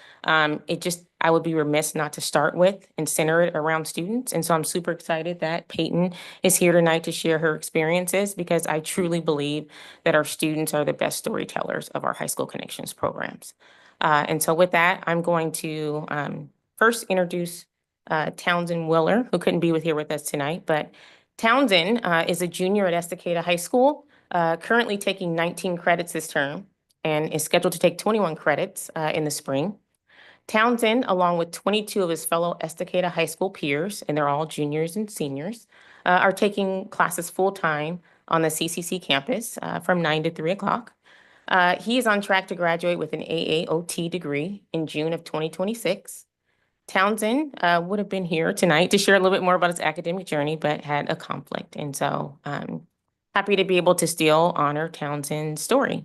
I would be remiss not to start with and center it around students. And so I'm super excited that Peyton is here tonight to share her experiences because I truly believe that our students are the best storytellers of our high school connections programs. And so with that, I'm going to first introduce Townsend Willer, who couldn't be here with us tonight, but Townsend is a junior at Estacada High School. Currently taking 19 credits this term and is scheduled to take 21 credits in the spring. Townsend, along with 22 of his fellow Estacada High School peers, and they're all juniors and seniors, are taking classes full-time on the CCC campus from 9 to 3 o'clock. He is on track to graduate with an AAOT degree in June of 2026. Townsend would have been here tonight to share a little bit more about his academic journey, but had a conflict. And so happy to be able to still honor Townsend's story.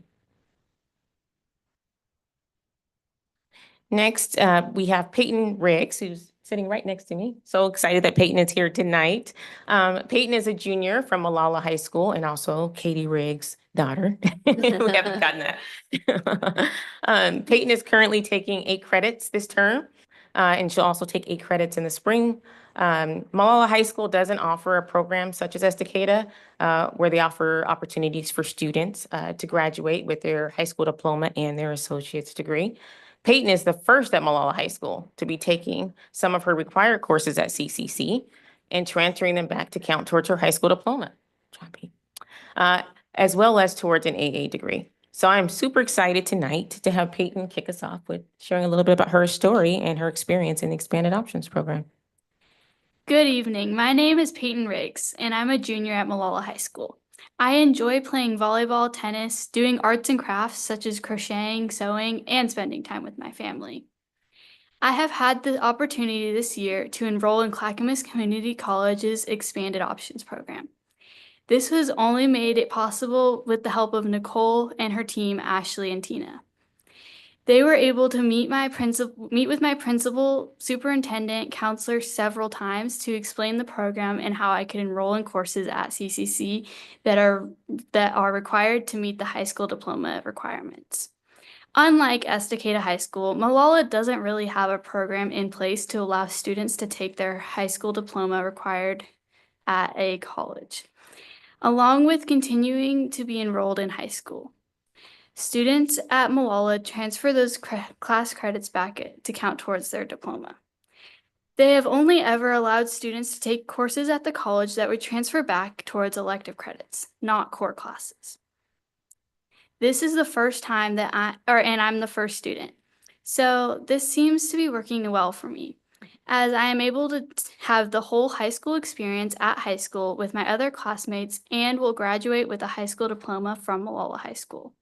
Next, we have Peyton Riggs, who's sitting right next to me. So excited that Peyton is here tonight. Peyton is a junior from Malala High School and also Katie Riggs' daughter. We haven't gotten that. Peyton is currently taking 8 credits this term, and she'll also take 8 credits in the spring. Malala High School doesn't offer a program such as Estacada, where they offer opportunities for students to graduate with their high school diploma and their associate's degree. Peyton is the first at Malala High School to be taking some of her required courses at CCC and transferring them back to count towards her high school diploma, as well as towards an AA degree. So I'm super excited tonight to have Peyton kick us off with sharing a little bit about her story and her experience in the Expanded Options program. Good evening. My name is Peyton Riggs, and I'm a junior at Malala High School. I enjoy playing volleyball, tennis, doing arts and crafts such as crocheting, sewing, and spending time with my family. I have had the opportunity this year to enroll in Clackamas Community College's Expanded Options program. This was only made it possible with the help of Nicole and her team, Ashley and Tina. They were able to meet with my principal, superintendent, counselor several times to explain the program and how I could enroll in courses at CCC that are required to meet the high school diploma requirements. Unlike Estacada High School, Malala doesn't really have a program in place to allow students to take their high school diploma required at a college, along with continuing to be enrolled in high school. Students at Malala transfer those class credits back to count towards their diploma. They have only ever allowed students to take courses at the college that would transfer back towards elective credits, not core classes. This is the first time that and I'm the first student. So this seems to be working well for me, as I am able to have the whole high school experience at high school with my other classmates and will graduate with a high school diploma from Malala High School.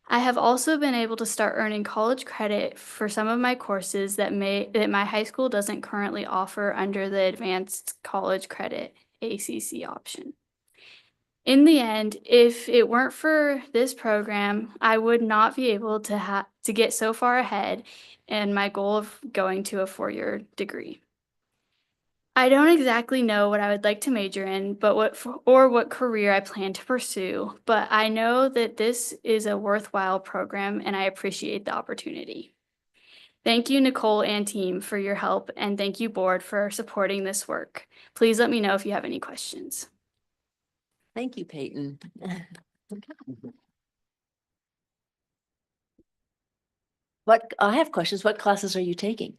I have also been able to start earning college credit for some of my courses that my high school doesn't currently offer under the Advanced College Credit ACC option. In the end, if it weren't for this program, I would not be able to get so far ahead in my goal of going to a 4-year degree. I don't exactly know what I would like to major in, but what career I plan to pursue, but I know that this is a worthwhile program and I appreciate the opportunity. Thank you, Nicole and team, for your help, and thank you, board, for supporting this work. Please let me know if you have any questions. Thank you, Peyton. I have questions. What classes are you taking?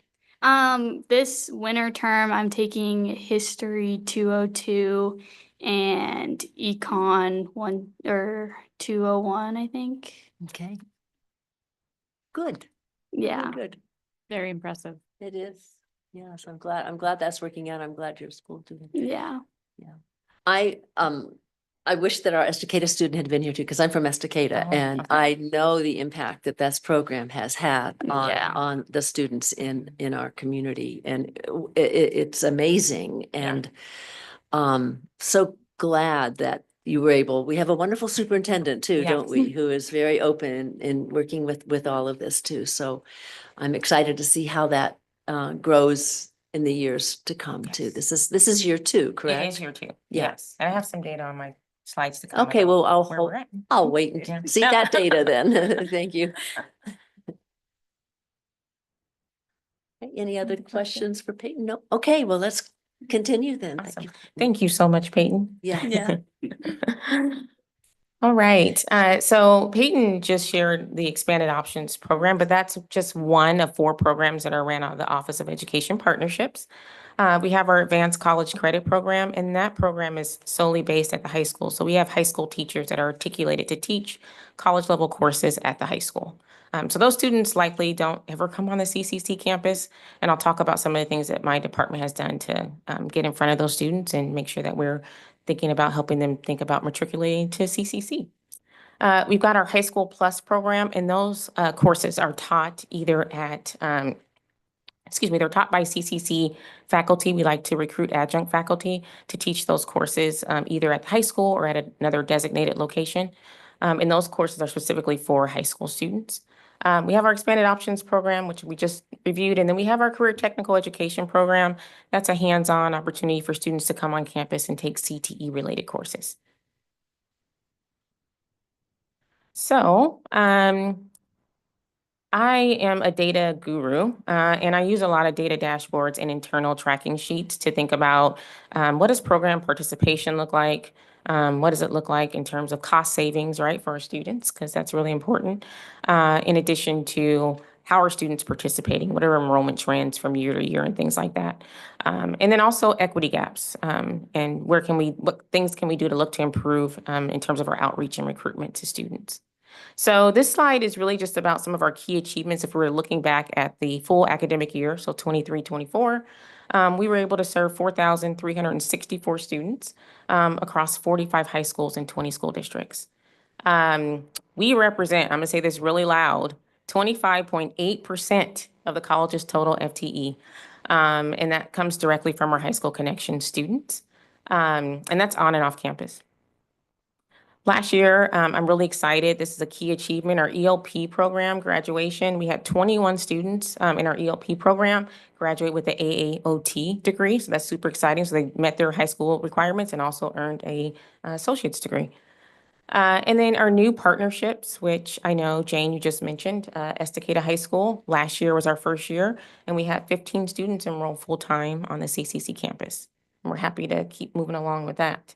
This winter term, I'm taking History 202 and Econ 1 or 201, I think. Okay. Good. Yeah. Good. Very impressive. It is. Yes, I'm glad that's working out. I'm glad your school doing. Yeah. I wish that our Estacada student had been here too, because I'm from Estacada, Oh, and okay. I know the impact that this program has had Yeah. on the students in our community, and it's amazing. And so glad that you were able. We have a wonderful superintendent too, don't Yes. we? Who is very open in working with all of this too. So I'm excited to see how that grows in the years to come too. Yes. This is year 2, correct? It is year 2. Yeah. Yes. And I have some data on my slides to come. Okay, about well, where we're at. I'll wait Yeah. and see that data then. Thank you. Any other questions for Peyton? No? Okay, well, let's continue then. Thank Awesome. you. Thank you so much, Peyton. Yeah. All right, so Peyton just shared the expanded options program, but that's just one of 4 programs that are ran out of the Office of Education Partnerships. We have our Advanced College Credit Program, and that program is solely based at the high school. So we have high school teachers that are articulated to teach college level courses at the high school. So those students likely don't ever come on the CCC campus, and I'll talk about some of the things that my department has done to get in front of those students and make sure that we're thinking about helping them think about matriculating to CCC. We've got our High School Plus program, and those courses are taught either at, they're taught by CCC faculty. We like to recruit adjunct faculty to teach those courses either at the high school or at another designated location. And those courses are specifically for high school students. We have our expanded options program, which we just reviewed, and then we have our career technical education program. That's a hands-on opportunity for students to come on campus and take CTE related courses. So, I am a data guru, and I use a lot of data dashboards and internal tracking sheets to think about what does program participation look like? What does it look like in terms of cost savings, right, for our students? Because that's really important. In addition to how are students participating? What are enrollment trends from year to year and things like that? And then also equity gaps and what things can we do to look to improve in terms of our outreach and recruitment to students? So this slide is really just about some of our key achievements. If we're looking back at the full academic year, so 23-24, we were able to serve 4,364 students across 45 high schools and 20 school districts. We represent, I'm gonna say this really loud, 25.8% of the college's total FTE. And that comes directly from our high school connection students. And that's on and off campus. Last year, I'm really excited. This is a key achievement, our ELP program graduation. We had 21 students in our ELP program graduate with the AAOT degree. So that's super exciting. So they met their high school requirements and also earned a associate's degree. And then our new partnerships, which I know, Jane, you just mentioned, Estacada High School. Last year was our first year, and we had 15 students enroll full-time on the CCC campus. And we're happy to keep moving along with that.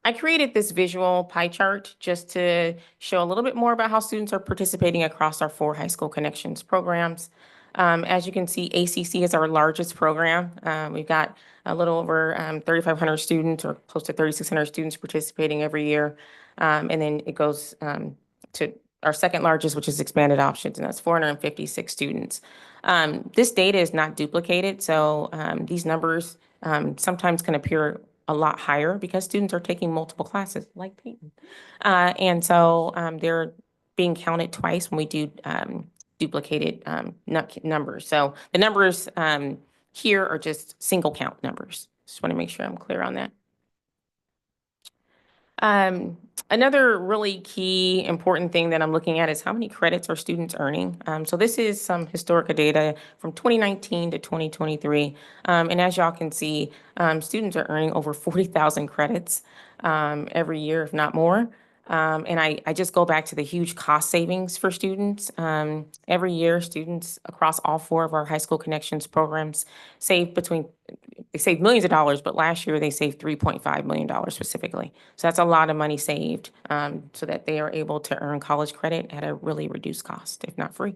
I created this visual pie chart just to show a little bit more about how students are participating across our 4 high school connections programs. As you can see, ACC is our largest program. We've got a little over 3,500 students or close to 3,600 students participating every year. And then it goes to our second largest, which is expanded options, and that's 456 students. This data is not duplicated, so these numbers sometimes can appear a lot higher because students are taking multiple classes, like Peyton. And so they're being counted twice when we do duplicated numbers. So the numbers here are just single count numbers. Just want to make sure I'm clear on that. Another really key important thing that I'm looking at is how many credits are students earning. So this is some historical data from 2019 to 2023. And as y'all can see, students are earning over 40,000 credits every year, if not more. And I just go back to the huge cost savings for students. Every year, students across all 4 of our High School Connections programs they save millions of dollars, but last year they saved $3.5 million specifically. So that's a lot of money saved so that they are able to earn college credit at a really reduced cost, if not free.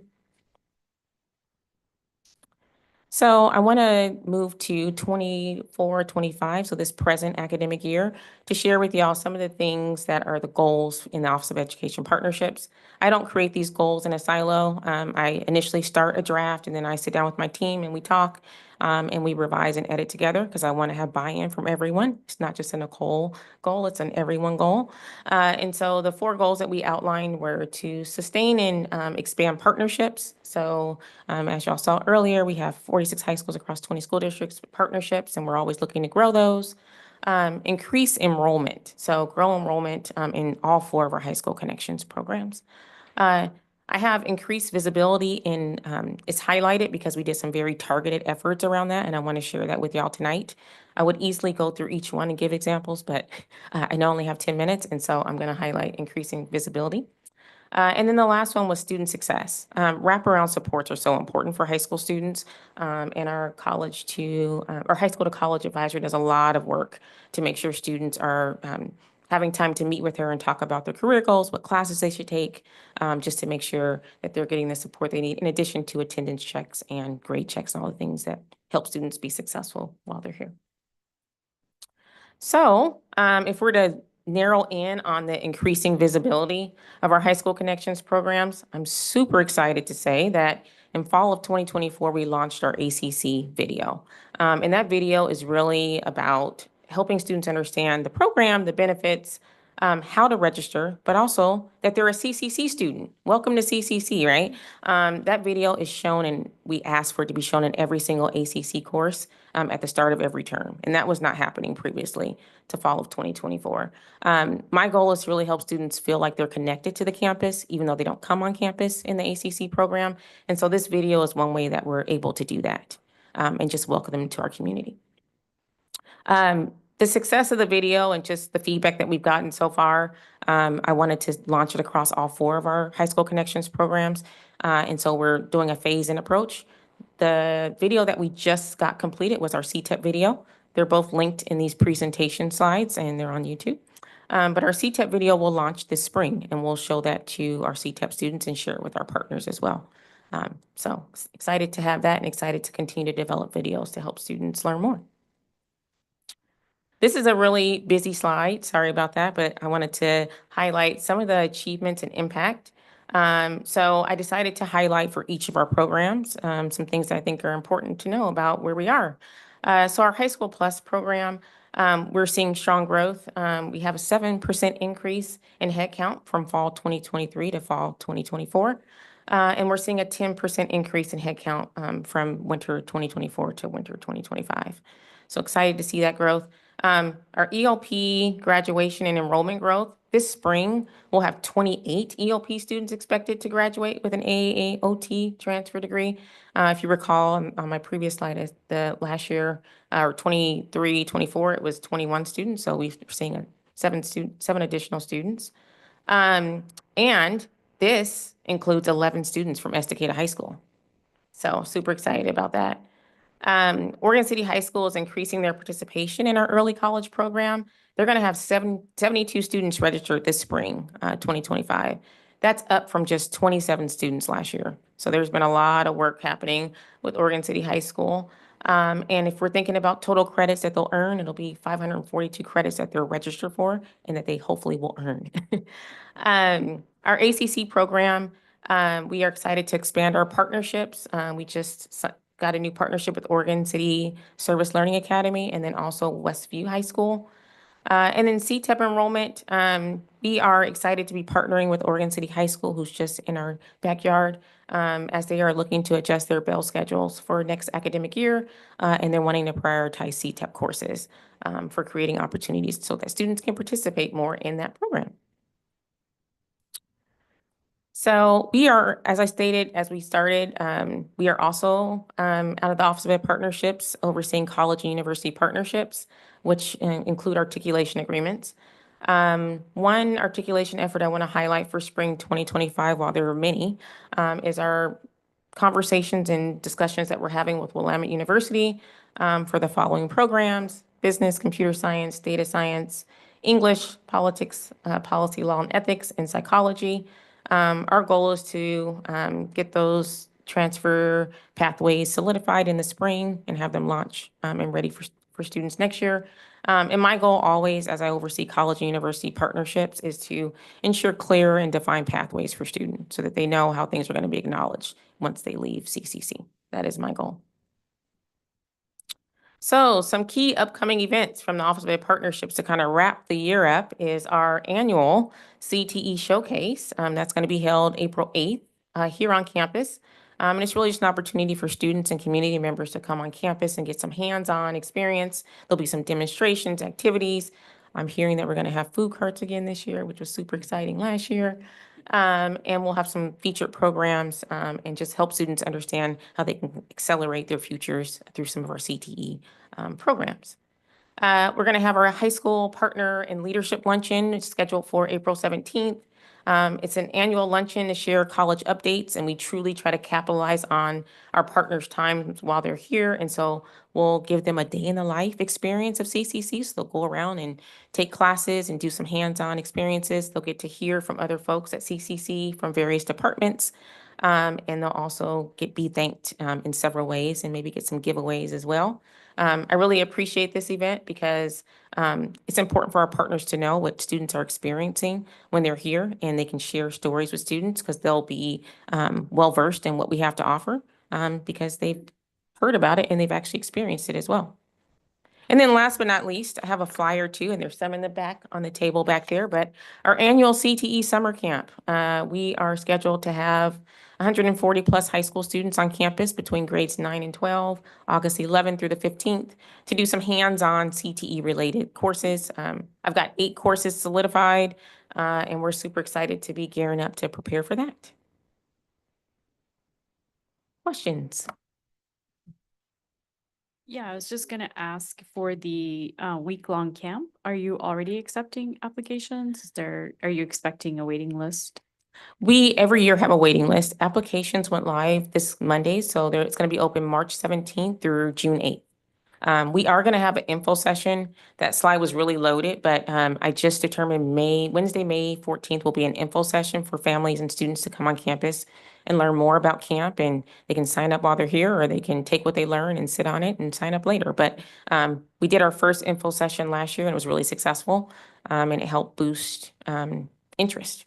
So I want to move to 24-25, so this present academic year, to share with y'all some of the things that are the goals in the Office of Education Partnerships. I don't create these goals in a silo. I initially start a draft, and then I sit down with my team and we talk, and we revise and edit together because I want to have buy-in from everyone. It's not just a Nicole goal, it's an everyone goal. And so the 4 goals that we outlined were to sustain and expand partnerships. So as y'all saw earlier, we have 46 high schools across 20 school districts partnerships, and we're always looking to grow those. Increase enrollment, so grow enrollment in all 4 of our High School Connections programs. I have increased visibility in, it's highlighted because we did some very targeted efforts around that, and I want to share that with y'all tonight. I would easily go through each one and give examples, but I know I only have 10 minutes, and so I'm going to highlight increasing visibility. And then the last one was student success. Wraparound supports are so important for high school students, and our high school to college advisor does a lot of work to make sure students are having time to meet with her and talk about their career goals, what classes they should take, just to make sure that they're getting the support they need, in addition to attendance checks and grade checks and all the things that help students be successful while they're here. So if we're to narrow in on the increasing visibility of our High School Connections programs, I'm super excited to say that in fall of 2024, we launched our ACC video. And that video is really about helping students understand the program, the benefits, how to register, but also that they're a CCC student. Welcome to CCC, right? That video is shown, and we asked for it to be shown in every single ACC course at the start of every term. And that was not happening previously to fall of 2024. My goal is to really help students feel like they're connected to the campus, even though they don't come on campus in the ACC program. And so this video is one way that we're able to do that and just welcome them to our community. The success of the video and just the feedback that we've gotten so far, I wanted to launch it across all 4 of our High School Connections programs. And so we're doing a phase-in approach. The video that we just got completed was our CTEP video. They're both linked in these presentation slides, and they're on YouTube. But our CTEP video will launch this spring, and we'll show that to our CTEP students and share it with our partners as well. So excited to have that and excited to continue to develop videos to help students learn more. This is a really busy slide. Sorry about that, but I wanted to highlight some of the achievements and impact. So I decided to highlight for each of our programs some things that I think are important to know about where we are. So our High School Plus program, we're seeing strong growth. We have a 7% increase in headcount from fall 2023 to fall 2024. And we're seeing a 10% increase in headcount from winter 2024 to winter 2025. So excited to see that growth. Our ELP graduation and enrollment growth, this spring, we'll have 28 ELP students expected to graduate with an AAOT transfer degree. If you recall on my previous slide, the last year, or 23-24, it was 21 students. So we're seeing seven additional students. And this includes 11 students from Estacada High School. So super excited about that. Oregon City High School is increasing their participation in our early college program. They're going to have 72 students registered this spring, 2025. That's up from just 27 students last year. So there's been a lot of work happening with Oregon City High School. And if we're thinking about total credits that they'll earn, it'll be 542 credits that they're registered for and that they hopefully will earn. Our ACC program, we are excited to expand our partnerships. We just got a new partnership with Oregon City Service Learning Academy and then also Westview High School. And then CTEP enrollment, we are excited to be partnering with Oregon City High School, who's just in our backyard, as they are looking to adjust their bell schedules for next academic year, and they're wanting to prioritize CTEP courses for creating opportunities so that students can participate more in that program. So we are, as I stated, as we started, we are also out of the Office of Ed Partnerships overseeing college and university partnerships, which include articulation agreements. One articulation effort I want to highlight for spring 2025, while there are many, is our conversations and discussions that we're having with Willamette University for the following programs: business, computer science, data science, English, politics, policy, law, and ethics, and psychology. Our goal is to get those transfer pathways solidified in the spring and have them launch and ready for students next year. And my goal always, as I oversee college and university partnerships, is to ensure clear and defined pathways for students so that they know how things are going to be acknowledged once they leave CCC. That is my goal. So some key upcoming events from the Office of Ed Partnerships to kind of wrap the year up is our annual CTE Showcase. That's going to be held April 8th here on campus. And it's really just an opportunity for students and community members to come on campus and get some hands-on experience. There'll be some demonstrations, activities. I'm hearing that we're going to have food carts again this year, which was super exciting last year. And we'll have some featured programs and just help students understand how they can accelerate their futures through some of our CTE programs. We're going to have our high school partner and leadership luncheon. It's scheduled for April 17th. It's an annual luncheon to share college updates, and we truly try to capitalize on our partners' time while they're here. And so we'll give them a day in the life experience of CCC. So they'll go around and take classes and do some hands-on experiences. They'll get to hear from other folks at CCC from various departments. And they'll also be thanked in several ways and maybe get some giveaways as well. I really appreciate this event because it's important for our partners to know what students are experiencing when they're here, and they can share stories with students because they'll be well-versed in what we have to offer because they've heard about it and they've actually experienced it as well. And then last but not least, I have a flyer too, and there's some in the back on the table back there, but our annual CTE summer camp, we are scheduled to have 140 plus high school students on campus between grades 9 and 12, August 11th through the 15th, to do some hands-on CTE related courses. I've got 8 courses solidified, and we're super excited to be gearing up to prepare for that. Questions? Yeah, I was just gonna ask for the week-long camp. Are you already accepting applications? Are you expecting a waiting list? We every year have a waiting list. Applications went live this Monday, so it's going to be open March 17th through June 8th. We are going to have an info session. That slide was really loaded, but I just determined Wednesday, May 14th will be an info session for families and students to come on campus and learn more about camp, and they can sign up while they're here, or they can take what they learn and sit on it and sign up later. But we did our first info session last year and it was really successful, and it helped boost interest.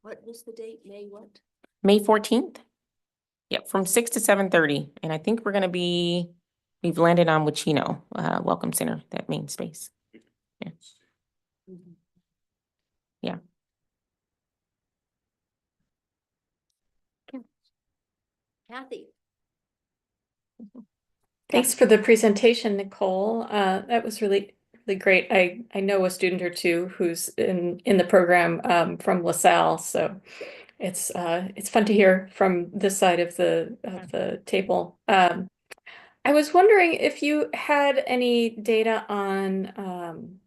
What was the date? May what? May 14th? Yep, from 6 to 7:30. And I think we've landed on Wachino Welcome Center, that main space. Yeah. Yeah. Kathy. Thanks for the presentation, Nicole. That was really great. I know a student or two who's in the program from LaSalle, so it's fun to hear from this side of the table. I was wondering if you had any data on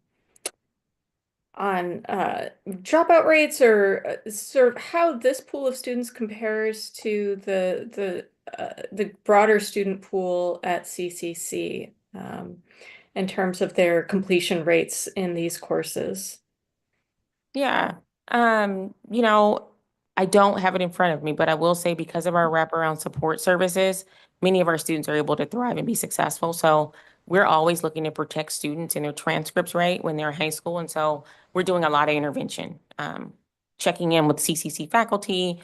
dropout rates, or sort of how this pool of students compares to the broader student pool at CCC in terms of their completion rates in these courses. Yeah. You know, I don't have it in front of me, but I will say because of our wraparound support services, many of our students are able to thrive and be successful. So we're always looking to protect students and their transcripts, right, when they're in high school. And so we're doing a lot of intervention, checking in with CCC faculty,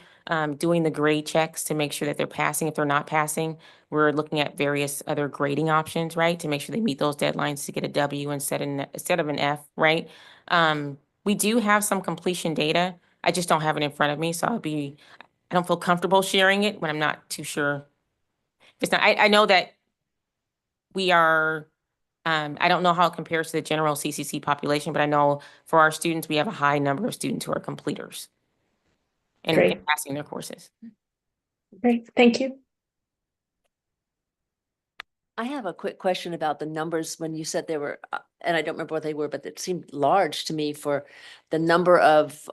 doing the grade checks to make sure that they're passing. If they're not passing, we're looking at various other grading options, right, to make sure they meet those deadlines to get a W instead of an F, right? We do have some completion data. I just don't have it in front of me, so I don't feel comfortable sharing it when I'm not too sure. It's not, I know that we are, I don't know how it compares to the general CCC population, but I know for our students, we have a high number of students who are completers and Great. passing their courses. Great, thank you. I have a quick question about the numbers when you said they were, and I don't remember what they were, but it seemed large to me for the number of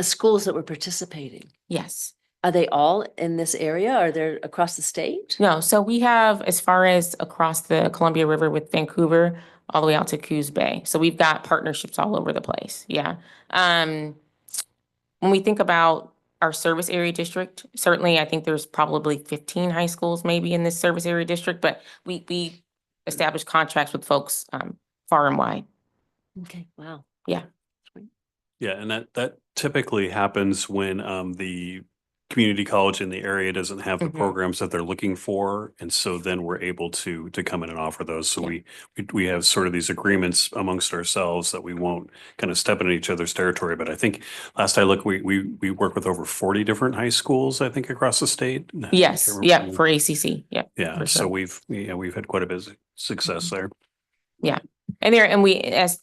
schools that were participating. Yes. Are they all in this area? Are they across the state? No, so we have as far as across the Columbia River with Vancouver, all the way out to Coos Bay. So we've got partnerships all over the place. Yeah. When we think about our service area district, certainly I think there's probably 15 high schools maybe in this service area district, but we establish contracts with folks far and wide. Okay, wow. Yeah. Yeah, and that typically happens when the community college in the area doesn't have the Mhm. programs that they're looking for, and so then we're able to come in and offer those. So Yeah. we have sort of these agreements amongst ourselves that we won't kind of step into each other's territory. But I think last I looked, we work with over 40 different high schools, I think, across the state. I can't Yes, remember. yeah, for ACC, yeah. Yeah, for so sure. we've had quite a bit of success there. Yeah, and we, as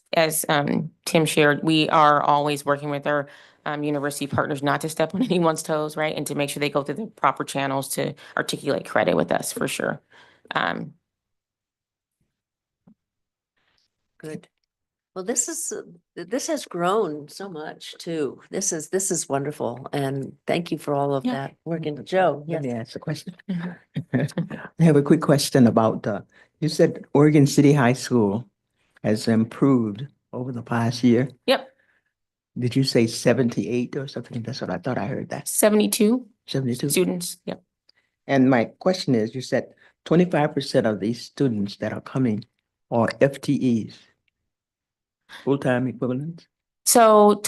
Tim shared, we are always working with our university partners not to step on anyone's toes, right? And to make sure they go through the proper channels to articulate credit with us, for sure. Good. Well, this has grown so much too. This is wonderful. And thank you for all of Yeah. that work. And Joe, Let yes. me ask a question. I have a quick question about, you said Oregon City High School has improved over the past year. Yep, Did you say 78 or something? That's what I thought I heard that. 72 72. students, yep. And my question is, you said 25% of these students that are coming are FTEs, full-time equivalents? So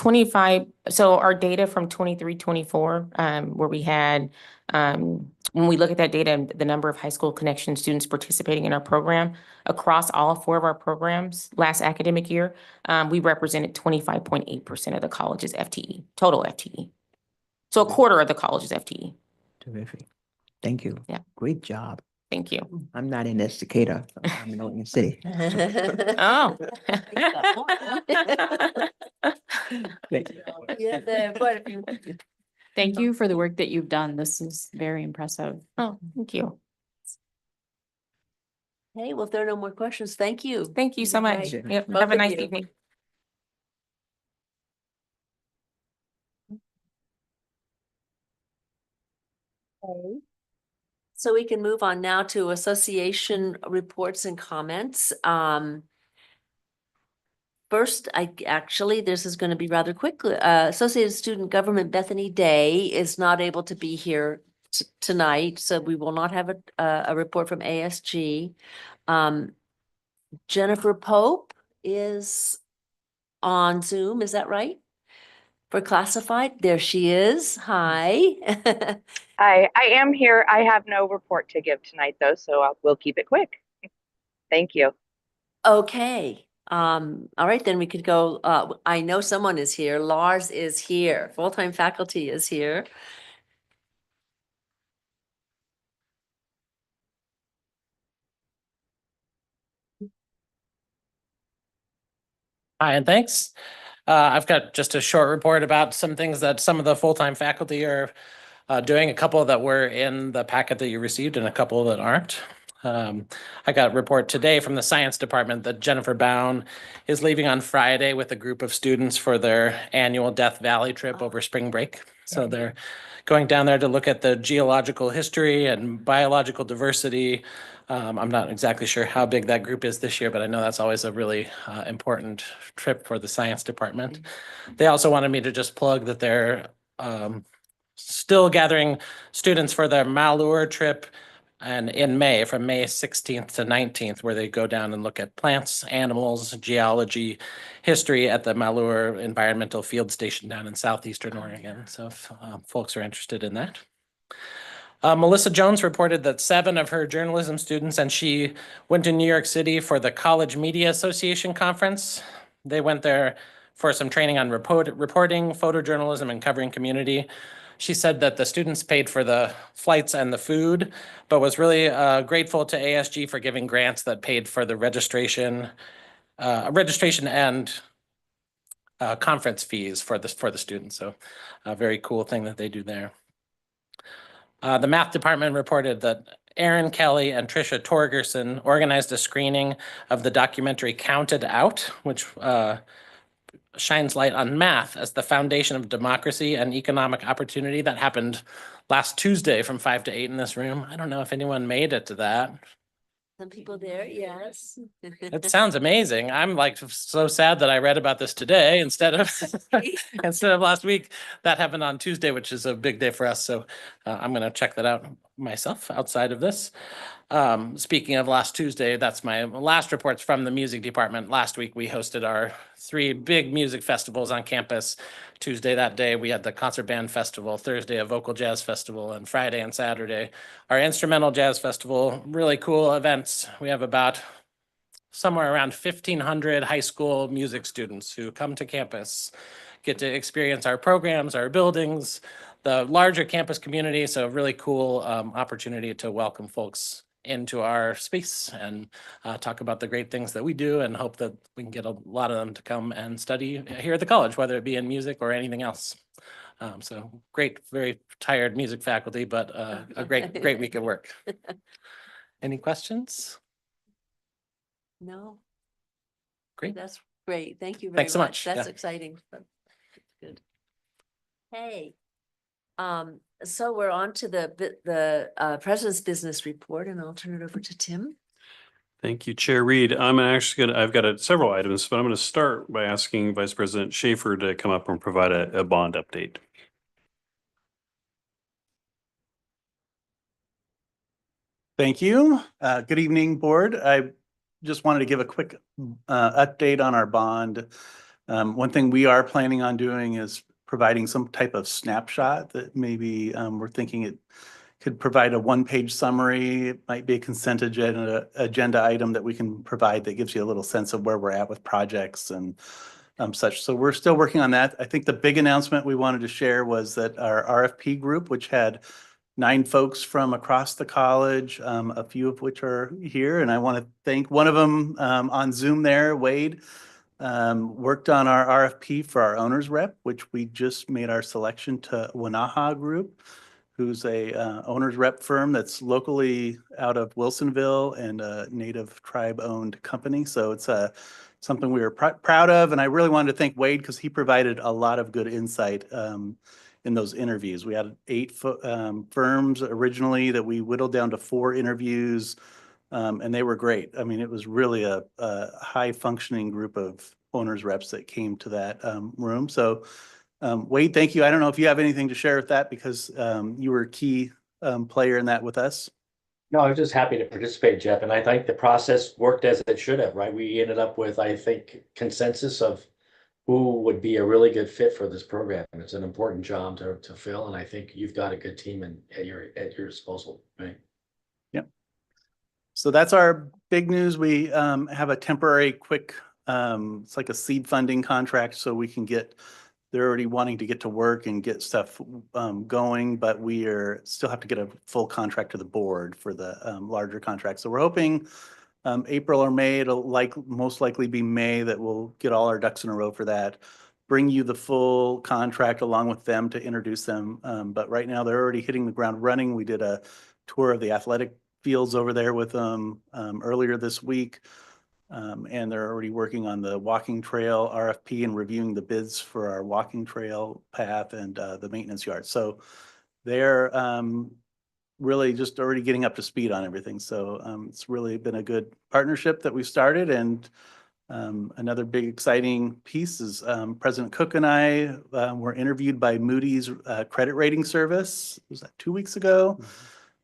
our data from 23, 24, where we had, when we look at that data, the number of high school connection students participating in our program, across all 4 of our programs last academic year, we represented 25.8% of the college's FTE, total FTE. So a quarter of the college's FTE. Terrific. Thank you. Yeah. Great job. Thank you. I'm not in Decatur. I'm in Oregon City. Oh. Thank you. Yeah, there are quite a few. Thank you for the work that you've done. This is very impressive. Oh, thank you. Hey, well, if there are no more questions, thank you. Thank you so much. Great. Yep, Both have a of nice you. evening. Okay. So we can move on now to association reports and comments. First, this is going to be rather quick. Associated Student Government Bethany Day is not able to be here tonight, so we will not have a report from ASG. Jennifer Pope is on Zoom, is that right? For classified, there she is. Hi. I am here. I have no report to give tonight though, so we'll keep it quick. Thank you. Okay. All right, then we could go, I know someone is here. Lars is here. Full-time faculty is here. Hi, and thanks. I've got just a short report about some things that some of the full-time faculty are doing, a couple that were in the packet that you received and a couple that aren't. I got a report today from the science department that Jennifer Bown is leaving on Friday with a group of students for their annual Death Valley trip over spring break. So they're going down there to look at the geological history and biological diversity. I'm not exactly sure how big that group is this year, but I know that's always a really important trip for the science department. They also wanted me to just plug that they're still gathering students for their Malur trip and in May, from May 16th to 19th, where they go down and look at plants, animals, geology, history at the Malur Environmental Field Station down in southeastern Oregon. So if folks are interested in that. Melissa Jones reported that 7 of her journalism students and she went to New York City for the College Media Association conference. They went there for some training on reporting, photojournalism, and covering community. She said that the students paid for the flights and the food, but was really grateful to ASG for giving grants that paid for the registration and conference fees for the students. So a very cool thing that they do there. The math department reported that Aaron Kelly and Trisha Torgerson organized a screening of the documentary Counted Out, which shines light on math as the foundation of democracy and economic opportunity. That happened last Tuesday from 5 to 8 in this room. I don't know if anyone made it to that. Some people there, yes. It sounds amazing. I'm like so sad that I read about this today instead of last week. That happened on Tuesday, which is a big day for us. So I'm going to check that out myself outside of this. Speaking of last Tuesday, that's my last reports from the music department. Last week, we hosted our 3 big music festivals on campus. Tuesday that day, we had the concert band festival, Thursday, a vocal jazz festival, and Friday and Saturday, our instrumental jazz festival. Really cool events. We have about somewhere around 1,500 high school music students who come to campus, get to experience our programs, our buildings, the larger campus community. So really cool opportunity to welcome folks into our space and talk about the great things that we do, and hope that we can get a lot of them to come and study here at the college, whether it be in music or anything else. So great, very tired music faculty, but a great week of work. Any questions? No. Great. That's great. Thank you very Thanks so much. much. That's Yeah. exciting. Good. Hey, so we're on to the president's business report, and I'll turn it over to Tim. Thank you, Chair Reed. I've got several items, but I'm going to start by asking Vice President Schaefer to come up and provide a bond update. Thank you. Good evening, board. I just wanted to give a quick update on our bond. One thing we are planning on doing is providing some type of snapshot that maybe we're thinking it could provide a one-page summary. It might be a consent agenda item that we can provide that gives you a little sense of where we're at with projects and such. So we're still working on that. I think the big announcement we wanted to share was that our RFP group, which had 9 folks from across the college, a few of which are here, and I want to thank one of them on Zoom there, Wade, worked on our RFP for our owner's rep, which we just made our selection to Wanaha Group, who's a owner's rep firm that's locally out of Wilsonville and a native tribe-owned company. So it's something we were proud of, and I really wanted to thank Wade because he provided a lot of good insight in those interviews. We had 8 firms originally that we whittled down to 4 interviews, and they were great. I mean, it was really a high functioning group of owners reps that came to that room. So Wade, thank you. I don't know if you have anything to share with that because you were a key player in that with us. No, I was just happy to participate, Jeff, and I think the process worked as it should have, right? We ended up with, I think, consensus of who would be a really good fit for this program. It's an important job to fill, and I think you've got a good team at your disposal, right? Yep. So that's our big news. We have a temporary quick, it's like a seed funding contract, so we can they're already wanting to get to work and get stuff going, but we still have to get a full contract to the board for the larger contract. So we're hoping April or May, it'll most likely be May that we'll get all our ducks in a row for that. Bring you the full contract along with them to introduce them. But right now they're already hitting the ground running. We did a tour of the athletic fields over there with them earlier this week. And they're already working on the walking trail RFP and reviewing the bids for our walking trail path and the maintenance yard. So they're really just already getting up to speed on everything. So it's really been a good partnership that we started, and Another big exciting piece is President Cook and I were interviewed by Moody's credit rating service. Was that 2 weeks ago?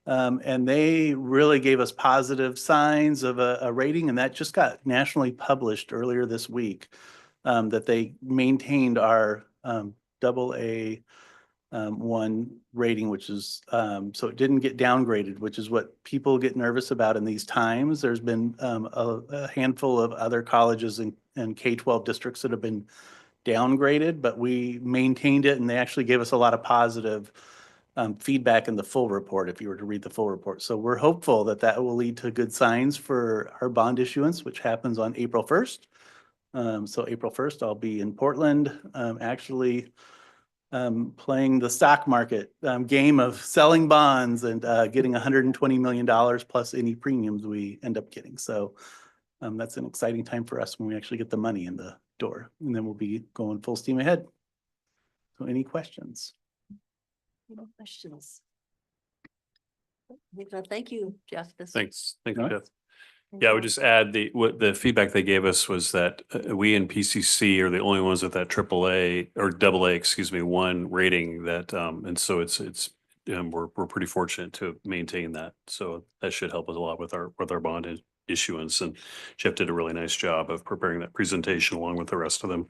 And they really gave us positive signs of a rating, and that just got nationally published earlier this week, that they maintained our AA one rating, which is, so it didn't get downgraded, which is what people get nervous about in these times. There's been a handful of other colleges and K-12 districts that have been downgraded, but we maintained it, and they actually gave us a lot of positive feedback in the full report, if you were to read the full report. So we're hopeful that that will lead to good signs for our bond issuance, which happens on April 1st. So April 1st, I'll be in Portland, actually playing the stock market game of selling bonds and getting $120 million plus any premiums we end up getting. So that's an exciting time for us when we actually get the money in the door, and then we'll be going full steam ahead. So any questions? No questions. Thank you, Jeff. Thanks. Thank you, All right. Jeff. Yeah, I would just add what the feedback they gave us was that we in PCC are the only ones with that AAA or AA, excuse me, one rating that, and so we're pretty fortunate to maintain that. So that should help us a lot with our bond issuance. And Jeff did a really nice job of preparing that presentation along with the rest of them.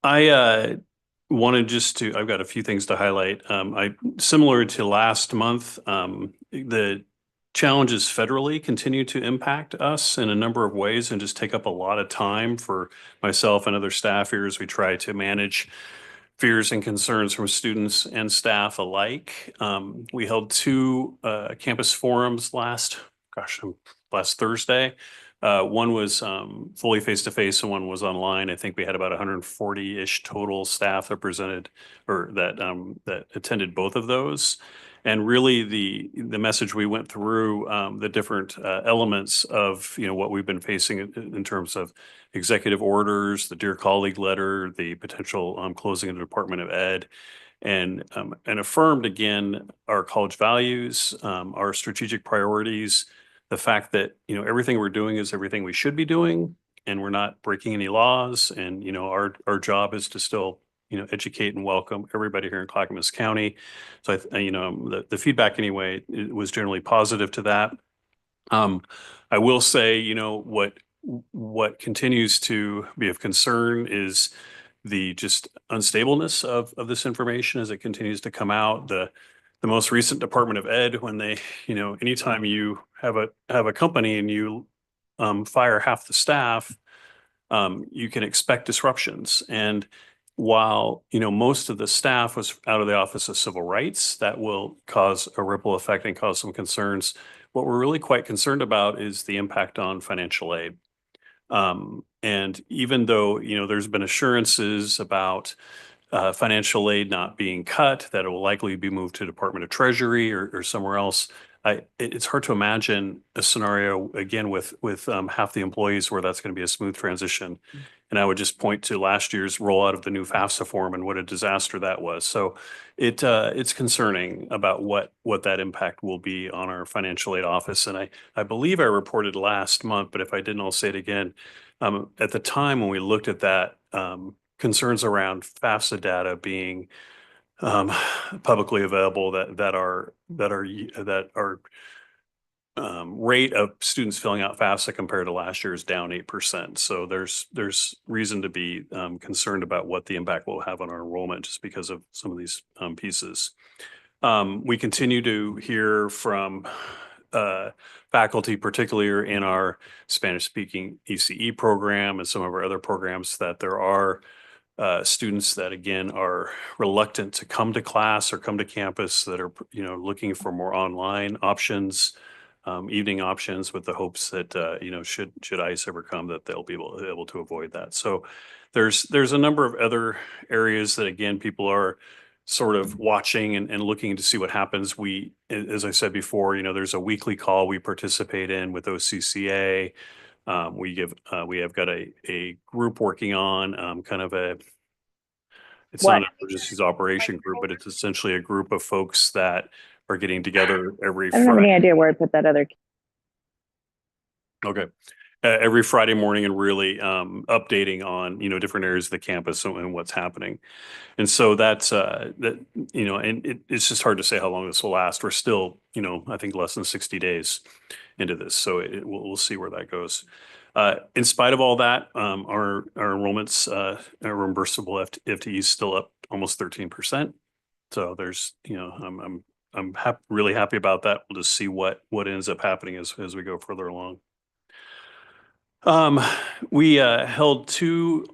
I wanted I've got a few things to highlight. Similar to last month, the challenges federally continue to impact us in a number of ways and just take up a lot of time for myself and other staff here as we try to manage fears and concerns from students and staff alike. We held two campus forums last Thursday. One was fully face-to-face and one was online. I think we had about 140-ish total staff that presented or that attended both of those. And really the message we went through, the different elements of, what we've been facing in terms of executive orders, the Dear Colleague letter, the potential closing of the Department of Ed, and affirmed again our college values, our strategic priorities, the fact that, everything we're doing is everything we should be doing, and we're not breaking any laws. And, our job is to still educate and welcome everybody here in Clackamas County. So the feedback anyway, it was generally positive to that. I will say, what continues to be of concern is the just unstableness of this information as it continues to come out. The most recent Department of Ed, when they, anytime you have a company and you fire half the staff, you can expect disruptions. And while, most of the staff was out of the Office of Civil Rights, that will cause a ripple effect and cause some concerns. What we're really quite concerned about is the impact on financial aid. And even though, there's been assurances about financial aid not being cut, that it will likely be moved to Department of Treasury or somewhere else, it's hard to imagine a scenario again with half the employees where that's going to be a smooth transition. And I would just point to last year's rollout of the new FAFSA form and what a disaster that was. So it's concerning about what that impact will be on our financial aid office. And I believe I reported last month, but if I didn't, I'll say it again. At the time when we looked at that, concerns around FAFSA data being publicly available, that our rate of students filling out FAFSA compared to last year is down 8%. So there's reason to be concerned about what the impact will have on our enrollment just because of some of these pieces. We continue to hear from faculty, particularly in our Spanish-speaking ECE program and some of our other programs, that there are students that again are reluctant to come to class or come to campus, that are looking for more online options, evening options, with the hopes that should ICE ever come, that they'll be able to avoid that. So there's a number of other areas that again people are sort of watching and looking to see what happens. We, as I said before, there's a weekly call we participate in with OCCA. We have got a group working on it's not an emergencies operation group, but it's essentially a group of folks that are getting together every I don't have Friday. any idea where I put that other. Okay. every Friday morning and really updating on, different areas of the campus and what's happening. And so that's that, and it's just hard to say how long this will last. We're still, I think less than 60 days into this. So we'll see where that goes. In spite of all that, our enrollments, our reimbursable FTE is still up almost 13%. So there's, I'm really happy about that. We'll just see what ends up happening as we go further along. We held two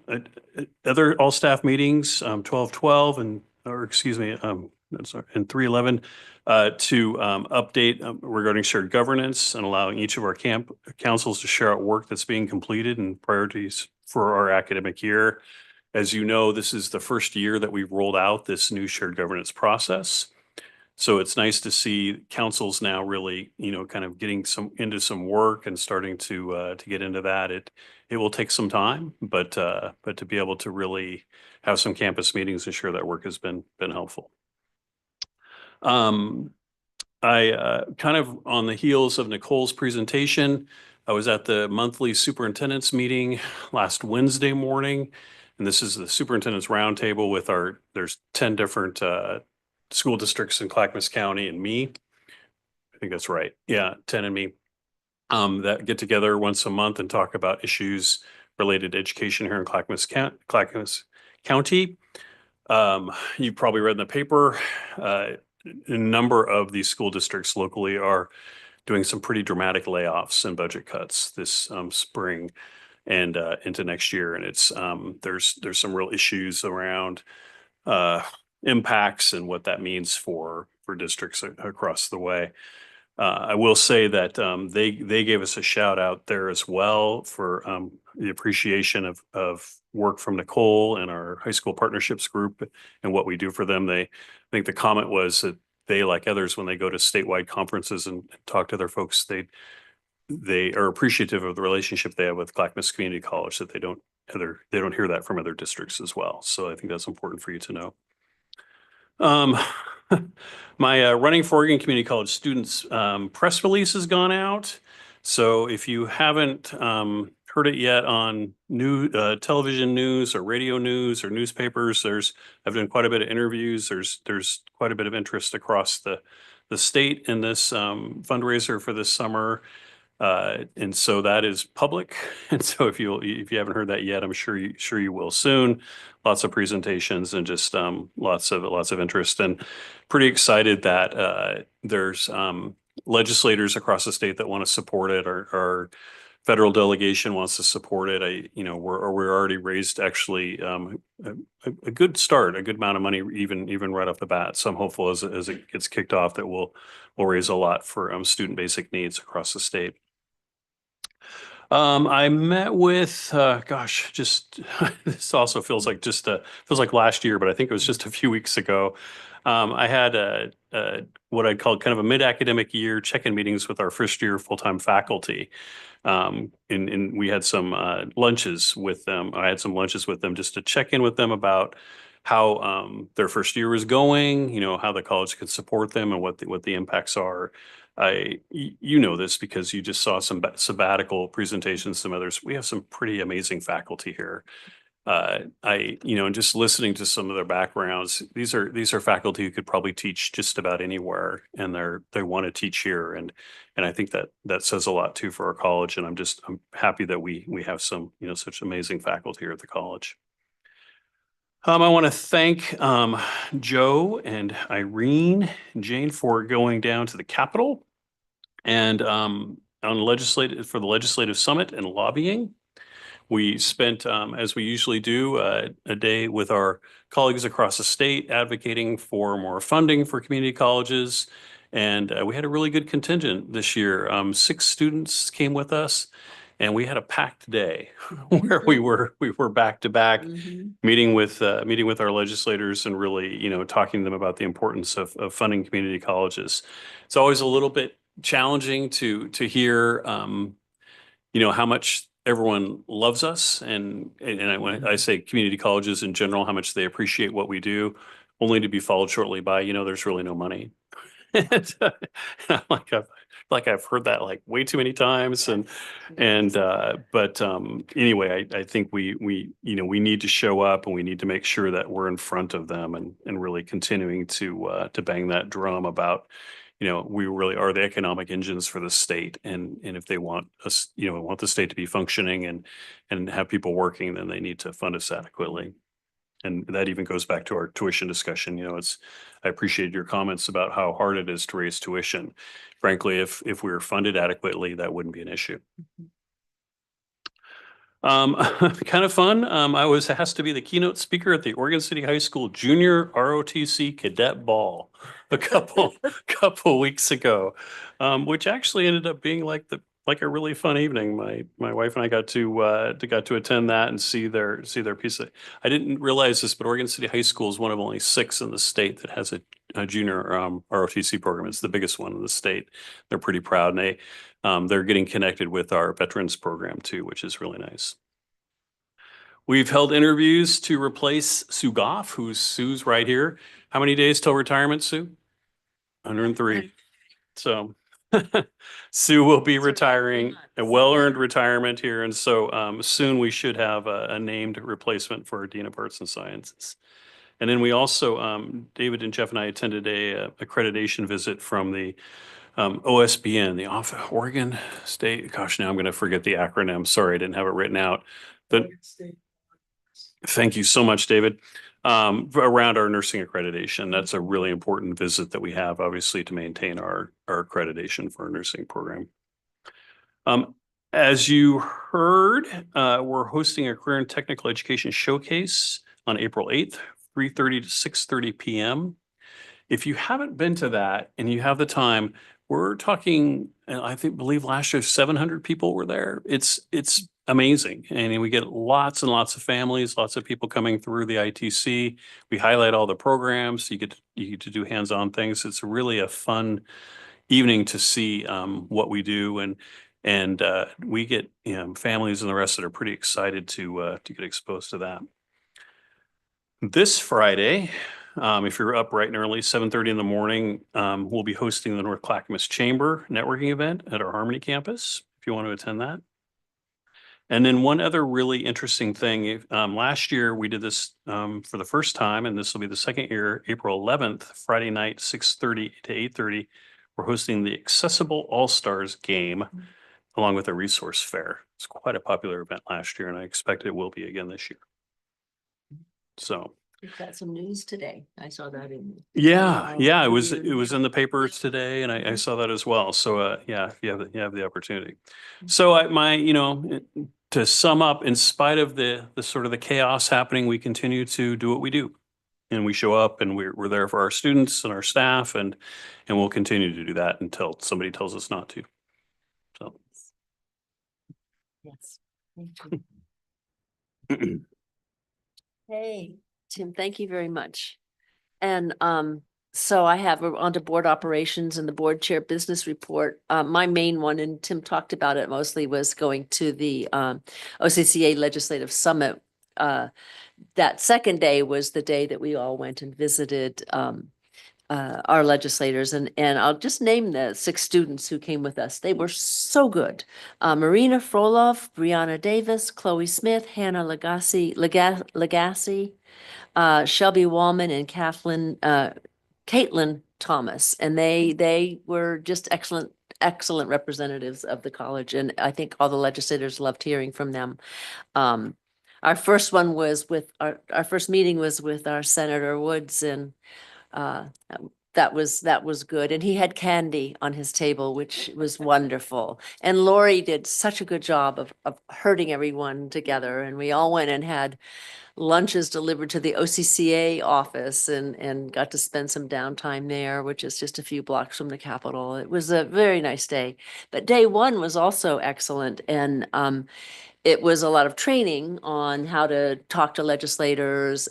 other all staff meetings, 12/12 and, or excuse me, I'm sorry, and 3/11, to update regarding shared governance and allowing each of our camp councils to share out work that's being completed and priorities for our academic year. As you know, this is the first year that we've rolled out this new shared governance process. So it's nice to see councils now really, kind of getting into some work and starting to get into that. It will take some time, but to be able to really have some campus meetings and share that work has been helpful. I kind of on the heels of Nicole's presentation, I was at the monthly superintendent's meeting last Wednesday morning, and this is the superintendent's roundtable with there's 10 different school districts in Clackamas County and me. I think that's right. Yeah, 10 and me. That get together once a month and talk about issues related to education here in Clackamas County. You probably read in the paper, a number of these school districts locally are doing some pretty dramatic layoffs and budget cuts this spring and into next year. And it's there's some real issues around impacts and what that means for districts across the way. I will say that they gave us a shout out there as well for the appreciation of work from Nicole and our high school partnerships group and what we do for them. I think the comment was that they, like others, when they go to statewide conferences and talk to their folks, they are appreciative of the relationship they have with Clackamas Community College, that they don't hear that from other districts as well. So I think that's important for you to know. My Running for Oregon Community College students press release has gone out. So if you haven't heard it yet on television news or radio news or newspapers, I've done quite a bit of interviews. There's quite a bit of interest across the state in this fundraiser for this summer. And so that is public. And so if you haven't heard that yet, I'm sure you will soon. Lots of presentations and just lots of interest, and pretty excited that there's legislators across the state that want to support it. Our federal delegation wants to support it. We're already raised actually a good start, a good amount of money, even right off the bat. So I'm hopeful as it gets kicked off that we'll raise a lot for student basic needs across the state. I met with, just this also feels like last year, but I think it was just a few weeks ago. I had what I'd call kind of a mid-academic year check-in meetings with our first year full-time faculty. And we had some lunches with them. I had some lunches with them just to check in with them about how their first year was going, how the college could support them and what the impacts are. You know this because you just saw some sabbatical presentations, some others. We have some pretty amazing faculty here. And just listening to some of their backgrounds, these are faculty who could probably teach just about anywhere, and they want to teach here. And I think that says a lot too for our college. And I'm happy that we have some, such amazing faculty here at the college. I want to thank Joe and Irene and Jane for going down to the Capitol and for the legislative summit and lobbying. We spent, as we usually do, a day with our colleagues across the state advocating for more funding for community colleges. And we had a really good contingent this year. 6 students came with us, and we had a packed day where we were back to back meeting with our legislators and really, talking to them about the importance of funding community colleges. It's always a little bit challenging to hear, how much everyone loves us, and when I say community colleges in general, how much they appreciate what we do, only to be followed shortly by, there's really no money. And I'm like, like I've heard that like way too many times but anyway, I think we we need to show up and we need to make sure that we're in front of them and really continuing to bang that drum about, we really are the economic engines for the state. And if they want us, want the state to be functioning and have people working, then they need to fund us adequately. And that even goes back to our tuition discussion. I appreciate your comments about how hard it is to raise tuition. Frankly, if we were funded adequately, that wouldn't be an issue. Kind of fun. I was asked to be the keynote speaker at the Oregon City High School Junior ROTC Cadet Ball a couple weeks ago, which actually ended up being like a really fun evening. My wife and I got to attend that and see their piece of. I didn't realize this, but Oregon City High School is one of only 6 in the state that has a junior ROTC program. It's the biggest one in the state. They're pretty proud, and they're getting connected with our veterans program too, which is really nice. We've held interviews to replace Sue Goff, Sue's right here. How many days till retirement, Sue? 103. So Sue will be retiring, a well-earned retirement here. And so soon we should have a named replacement for our Dean of Arts and Sciences. And then we also, David and Jeff and I attended a accreditation visit from the OSBN, the Oregon State, gosh, now I'm going to forget the acronym. Sorry, I didn't have it written out. Thank you so much, David. Around our nursing accreditation, that's a really important visit that we have, obviously, to maintain our accreditation for our nursing program. As you heard, we're hosting a career and technical education showcase on April 8th, 3:30 to 6:30 p.m. If you haven't been to that and you have the time, we're talking, I believe last year 700 people were there. It's amazing. And we get lots and lots of families, lots of people coming through the ITC. We highlight all the programs. You get to do hands-on things. It's really a fun evening to see what we do. And we get families and the rest that are pretty excited to get exposed to that. This Friday, if you're up bright and early, 7:30 in the morning, we'll be hosting the North Clackamas Chamber networking event at our Harmony campus, if you want to attend that. And then one other really interesting thing, last year we did this for the first time, and this will be the second year, April 11th, Friday night, 6:30 to 8:30. We're hosting the Accessible All-Stars game along with a resource fair. It's quite a popular event last year, and I expect it will be again this year. So We've got some news today. I saw that in. yeah, it was in the papers today, and I saw that as well. So yeah, if you have the opportunity. So to sum up, in spite of the sort of the chaos happening, we continue to do what we do, and we show up, and we're there for our students and our staff, and we'll continue to do that until somebody tells us not to. So. Yes. Hey, Tim, thank you very much. And so we're on to board operations and the board chair business report. My main one, and Tim talked about it mostly, was going to the OCCA Legislative Summit. That second day was the day that we all went and visited our legislators, and I'll just name the 6 students who came with us. They were so good. Marina Frolov, Brianna Davis, Chloe Smith, Hannah Lagasse, Shelby Wallman, and Caitlin Thomas. And they were just excellent representatives of the college. And I think all the legislators loved hearing from them. Our first one was with our first meeting was with our Senator Woods, and that was good. And he had candy on his table, which was wonderful. And Lori did such a good job of herding everyone together. And we all went and had lunches delivered to the OCCA office and got to spend some downtime there, which is just a few blocks from the Capitol. It was a very nice day. But day one was also excellent. And it was a lot of training on how to talk to legislators,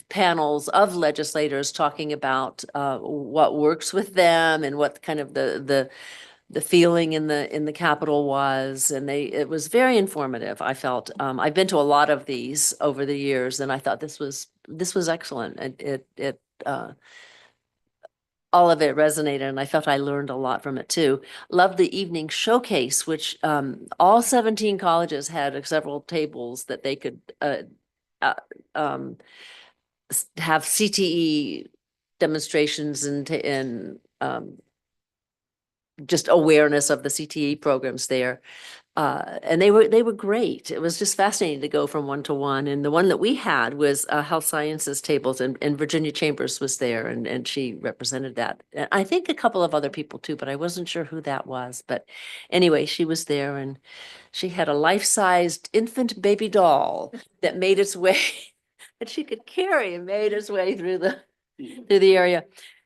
panels of legislators talking about what works with them and what kind of the feeling in the Capitol was. And it was very informative, I felt. I've been to a lot of these over the years, and I thought this was excellent. all of it resonated, and I felt I learned a lot from it too. Loved the evening showcase, which all 17 colleges had several tables that they could um, have CTE demonstrations and just awareness of the CTE programs there. And they were great. It was just fascinating to go from one to one. And the one that we had was health sciences tables, and Virginia Chambers was there, and she represented that. And I think a couple of other people too, but I wasn't sure who that was. But anyway, she was there, and she had a life-sized infant baby doll that made its way that she could carry and made its way through the area.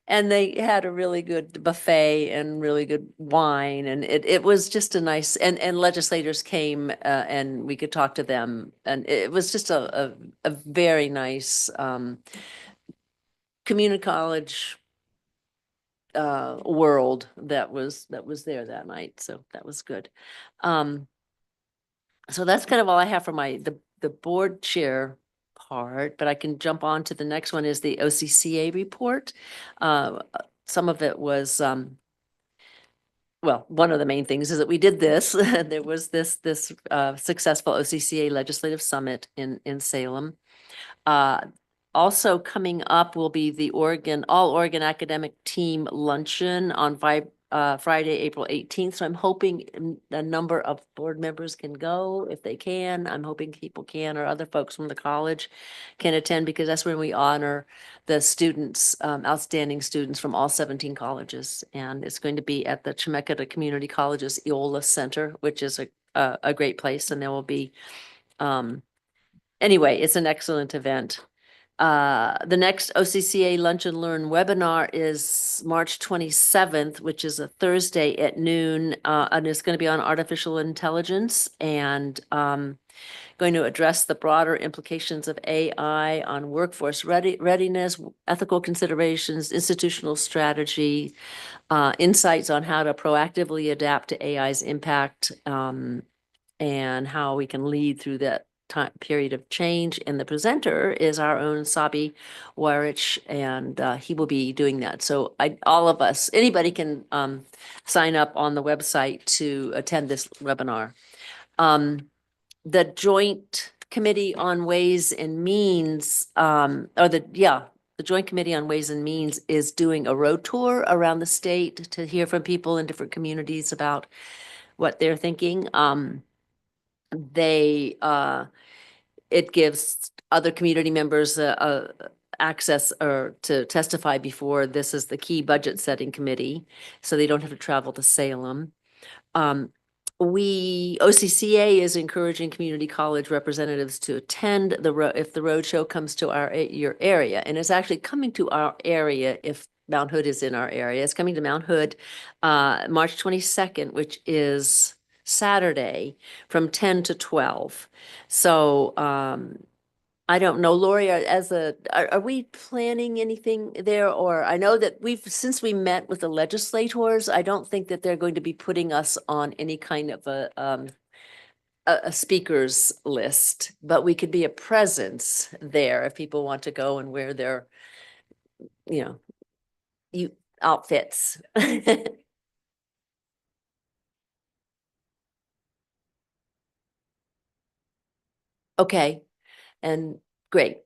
And they had a really good buffet and really good wine, and it was just a nice, and legislators came and we could talk to them, and it was just a very nice community college world that was there that night. So that was good. So that's kind of all I have for the board chair part, but I can jump on to the next one is the OCCA report. Some of it was, well, one of the main things is that we did this. There was this successful OCCA Legislative Summit in Salem. Also coming up will be the All Oregon Academic Team Luncheon on Friday, April 18th. So I'm hoping a number of board members can go if they can. I'm hoping people can, or other folks from the college can attend, because that's when we honor the students, outstanding students from all 17 colleges. And it's going to be at the Chemeketa Community College's Eola Center, which is a great place. And there will be, anyway, it's an excellent event. The next OCCA Lunch and Learn webinar is March 27th, which is a Thursday at noon. And it's going to be on artificial intelligence and going to address the broader implications of AI on workforce readiness, ethical considerations, institutional strategy, insights on how to proactively adapt to AI's impact, and how we can lead through that time period of change. And the presenter is our own Sabi Warich, and he will be doing that. So all of us, anybody can sign up on the website to attend this webinar. The Joint Committee on Ways and Means, the Joint Committee on Ways and Means is doing a road tour around the state to hear from people in different communities about what they're thinking. It gives other community members access or to testify before. This is the key budget setting committee, so they don't have to travel to Salem. OCCA is encouraging community college representatives to attend if the roadshow comes to your area, and it's actually coming to our area if Mount Hood is in our area. It's coming to Mount Hood March 22nd, which is Saturday from 10 to 12. So I don't know, Lori, are we planning anything there? Or I know that since we met with the legislators, I don't think that they're going to be putting us on any kind of a speakers list, but we could be a presence there if people want to go and wear their, outfits. Okay, and great.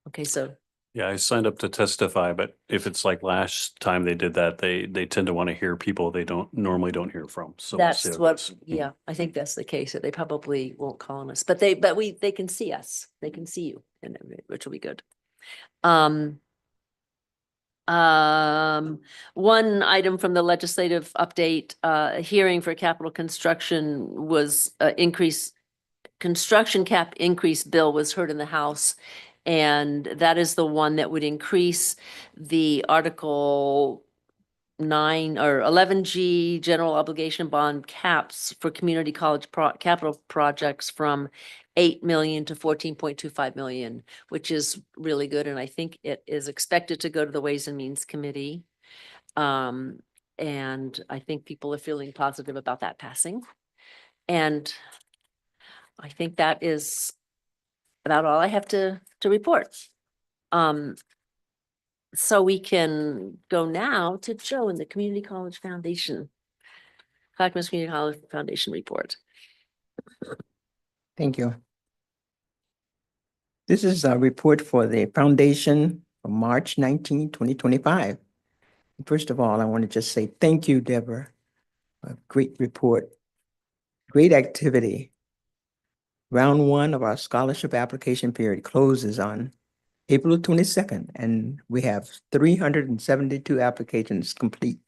Okay, so. Yeah, I signed up to testify, but if it's like last time they did that, they tend to want to hear people they normally don't hear from. So we'll see That's how it goes. yeah, I think that's the case, that they probably won't call on us, but they can see us, they can see you, and which will be good. One item from the legislative update, hearing for capital construction was construction cap increase bill was heard in the House. And that is the one that would increase the Article 9 or 11G general obligation bond caps for community college capital projects from 8 million to 14.25 million, which is really good. And I think it is expected to go to the Ways and Means Committee. And I think people are feeling positive about that passing. And I think that is about all I have to report. So we can go now to Joe in the Community College Foundation. Clackamas Community College Foundation report. Thank you. This is a report for the foundation for March 19, 2025. First of all, I want to just say thank you, Deborah. A great report, great activity. Round one of our scholarship application period closes on April 22nd, and we have 372 applications complete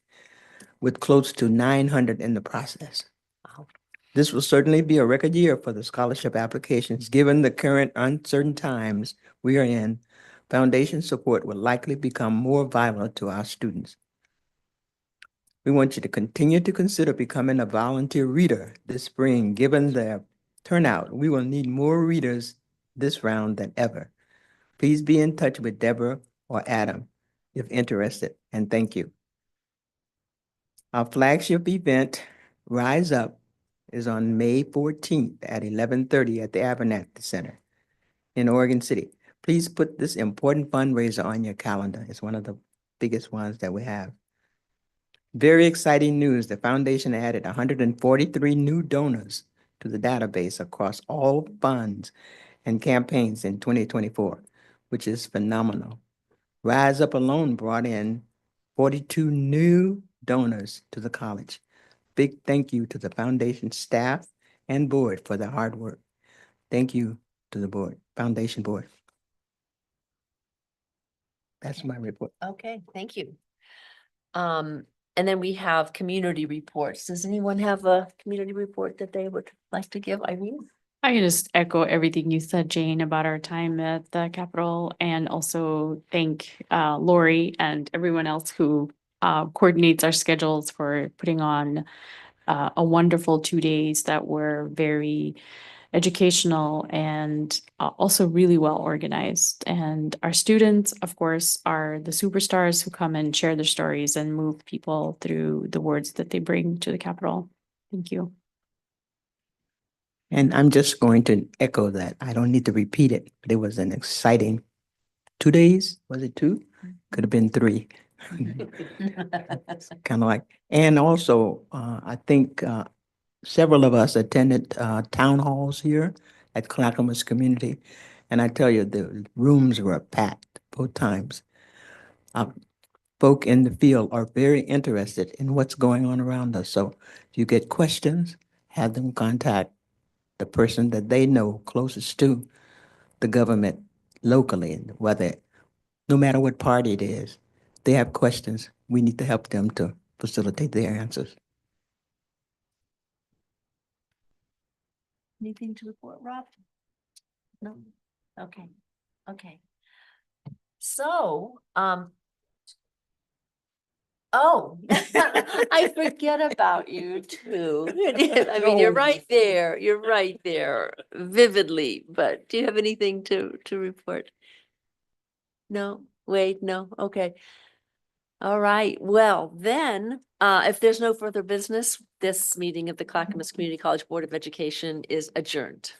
with close to 900 in the process. Wow. This will certainly be a record year for the scholarship applications. Given the current uncertain times we are in, foundation support will likely become more vital to our students. We want you to continue to consider becoming a volunteer reader this spring. Given the turnout, we will need more readers this round than ever. Please be in touch with Deborah or Adam if interested, and thank you. Our flagship event, Rise Up, is on May 14th at 11:30 at the Abernathy Center in Oregon City. Please put this important fundraiser on your calendar. It's one of the biggest ones that we have. Very exciting news. The foundation added 143 new donors to the database across all funds and campaigns in 2024, which is phenomenal. Rise Up alone brought in 42 new donors to the college. Big thank you to the foundation staff and board for their hard work. Thank you to the board, foundation board. That's my report. Okay, thank you. And then we have community reports. Does anyone have a community report that they would like to give? Irene? I can just echo everything you said, Jane, about our time at the Capitol, and also thank Lori and everyone else who coordinates our schedules for putting on a wonderful 2 days that were very educational and also really well organized. And our students, of course, are the superstars who come and share their stories and move people through the words that they bring to the Capitol. Thank you. And I'm just going to echo that. I don't need to repeat it, but it was an exciting 2 days. Was it 2? Could have been 3. Kind of like, and also, I think several of us attended town halls here at Clackamas Community. And I tell you, the rooms were packed both times. Folk in the field are very interested in what's going on around us. So if you get questions, have them contact the person that they know closest to the government locally, whether, no matter what party it is, they have questions. We need to help them to facilitate their answers. Anything to report, Rob? No? Okay, okay. So, oh, I forget about you too. I mean, you're right there vividly, but do you have anything to report? No, wait, no, okay. All right, well, then, if there's no further business, this meeting of the Clackamas Community College Board of Education is adjourned.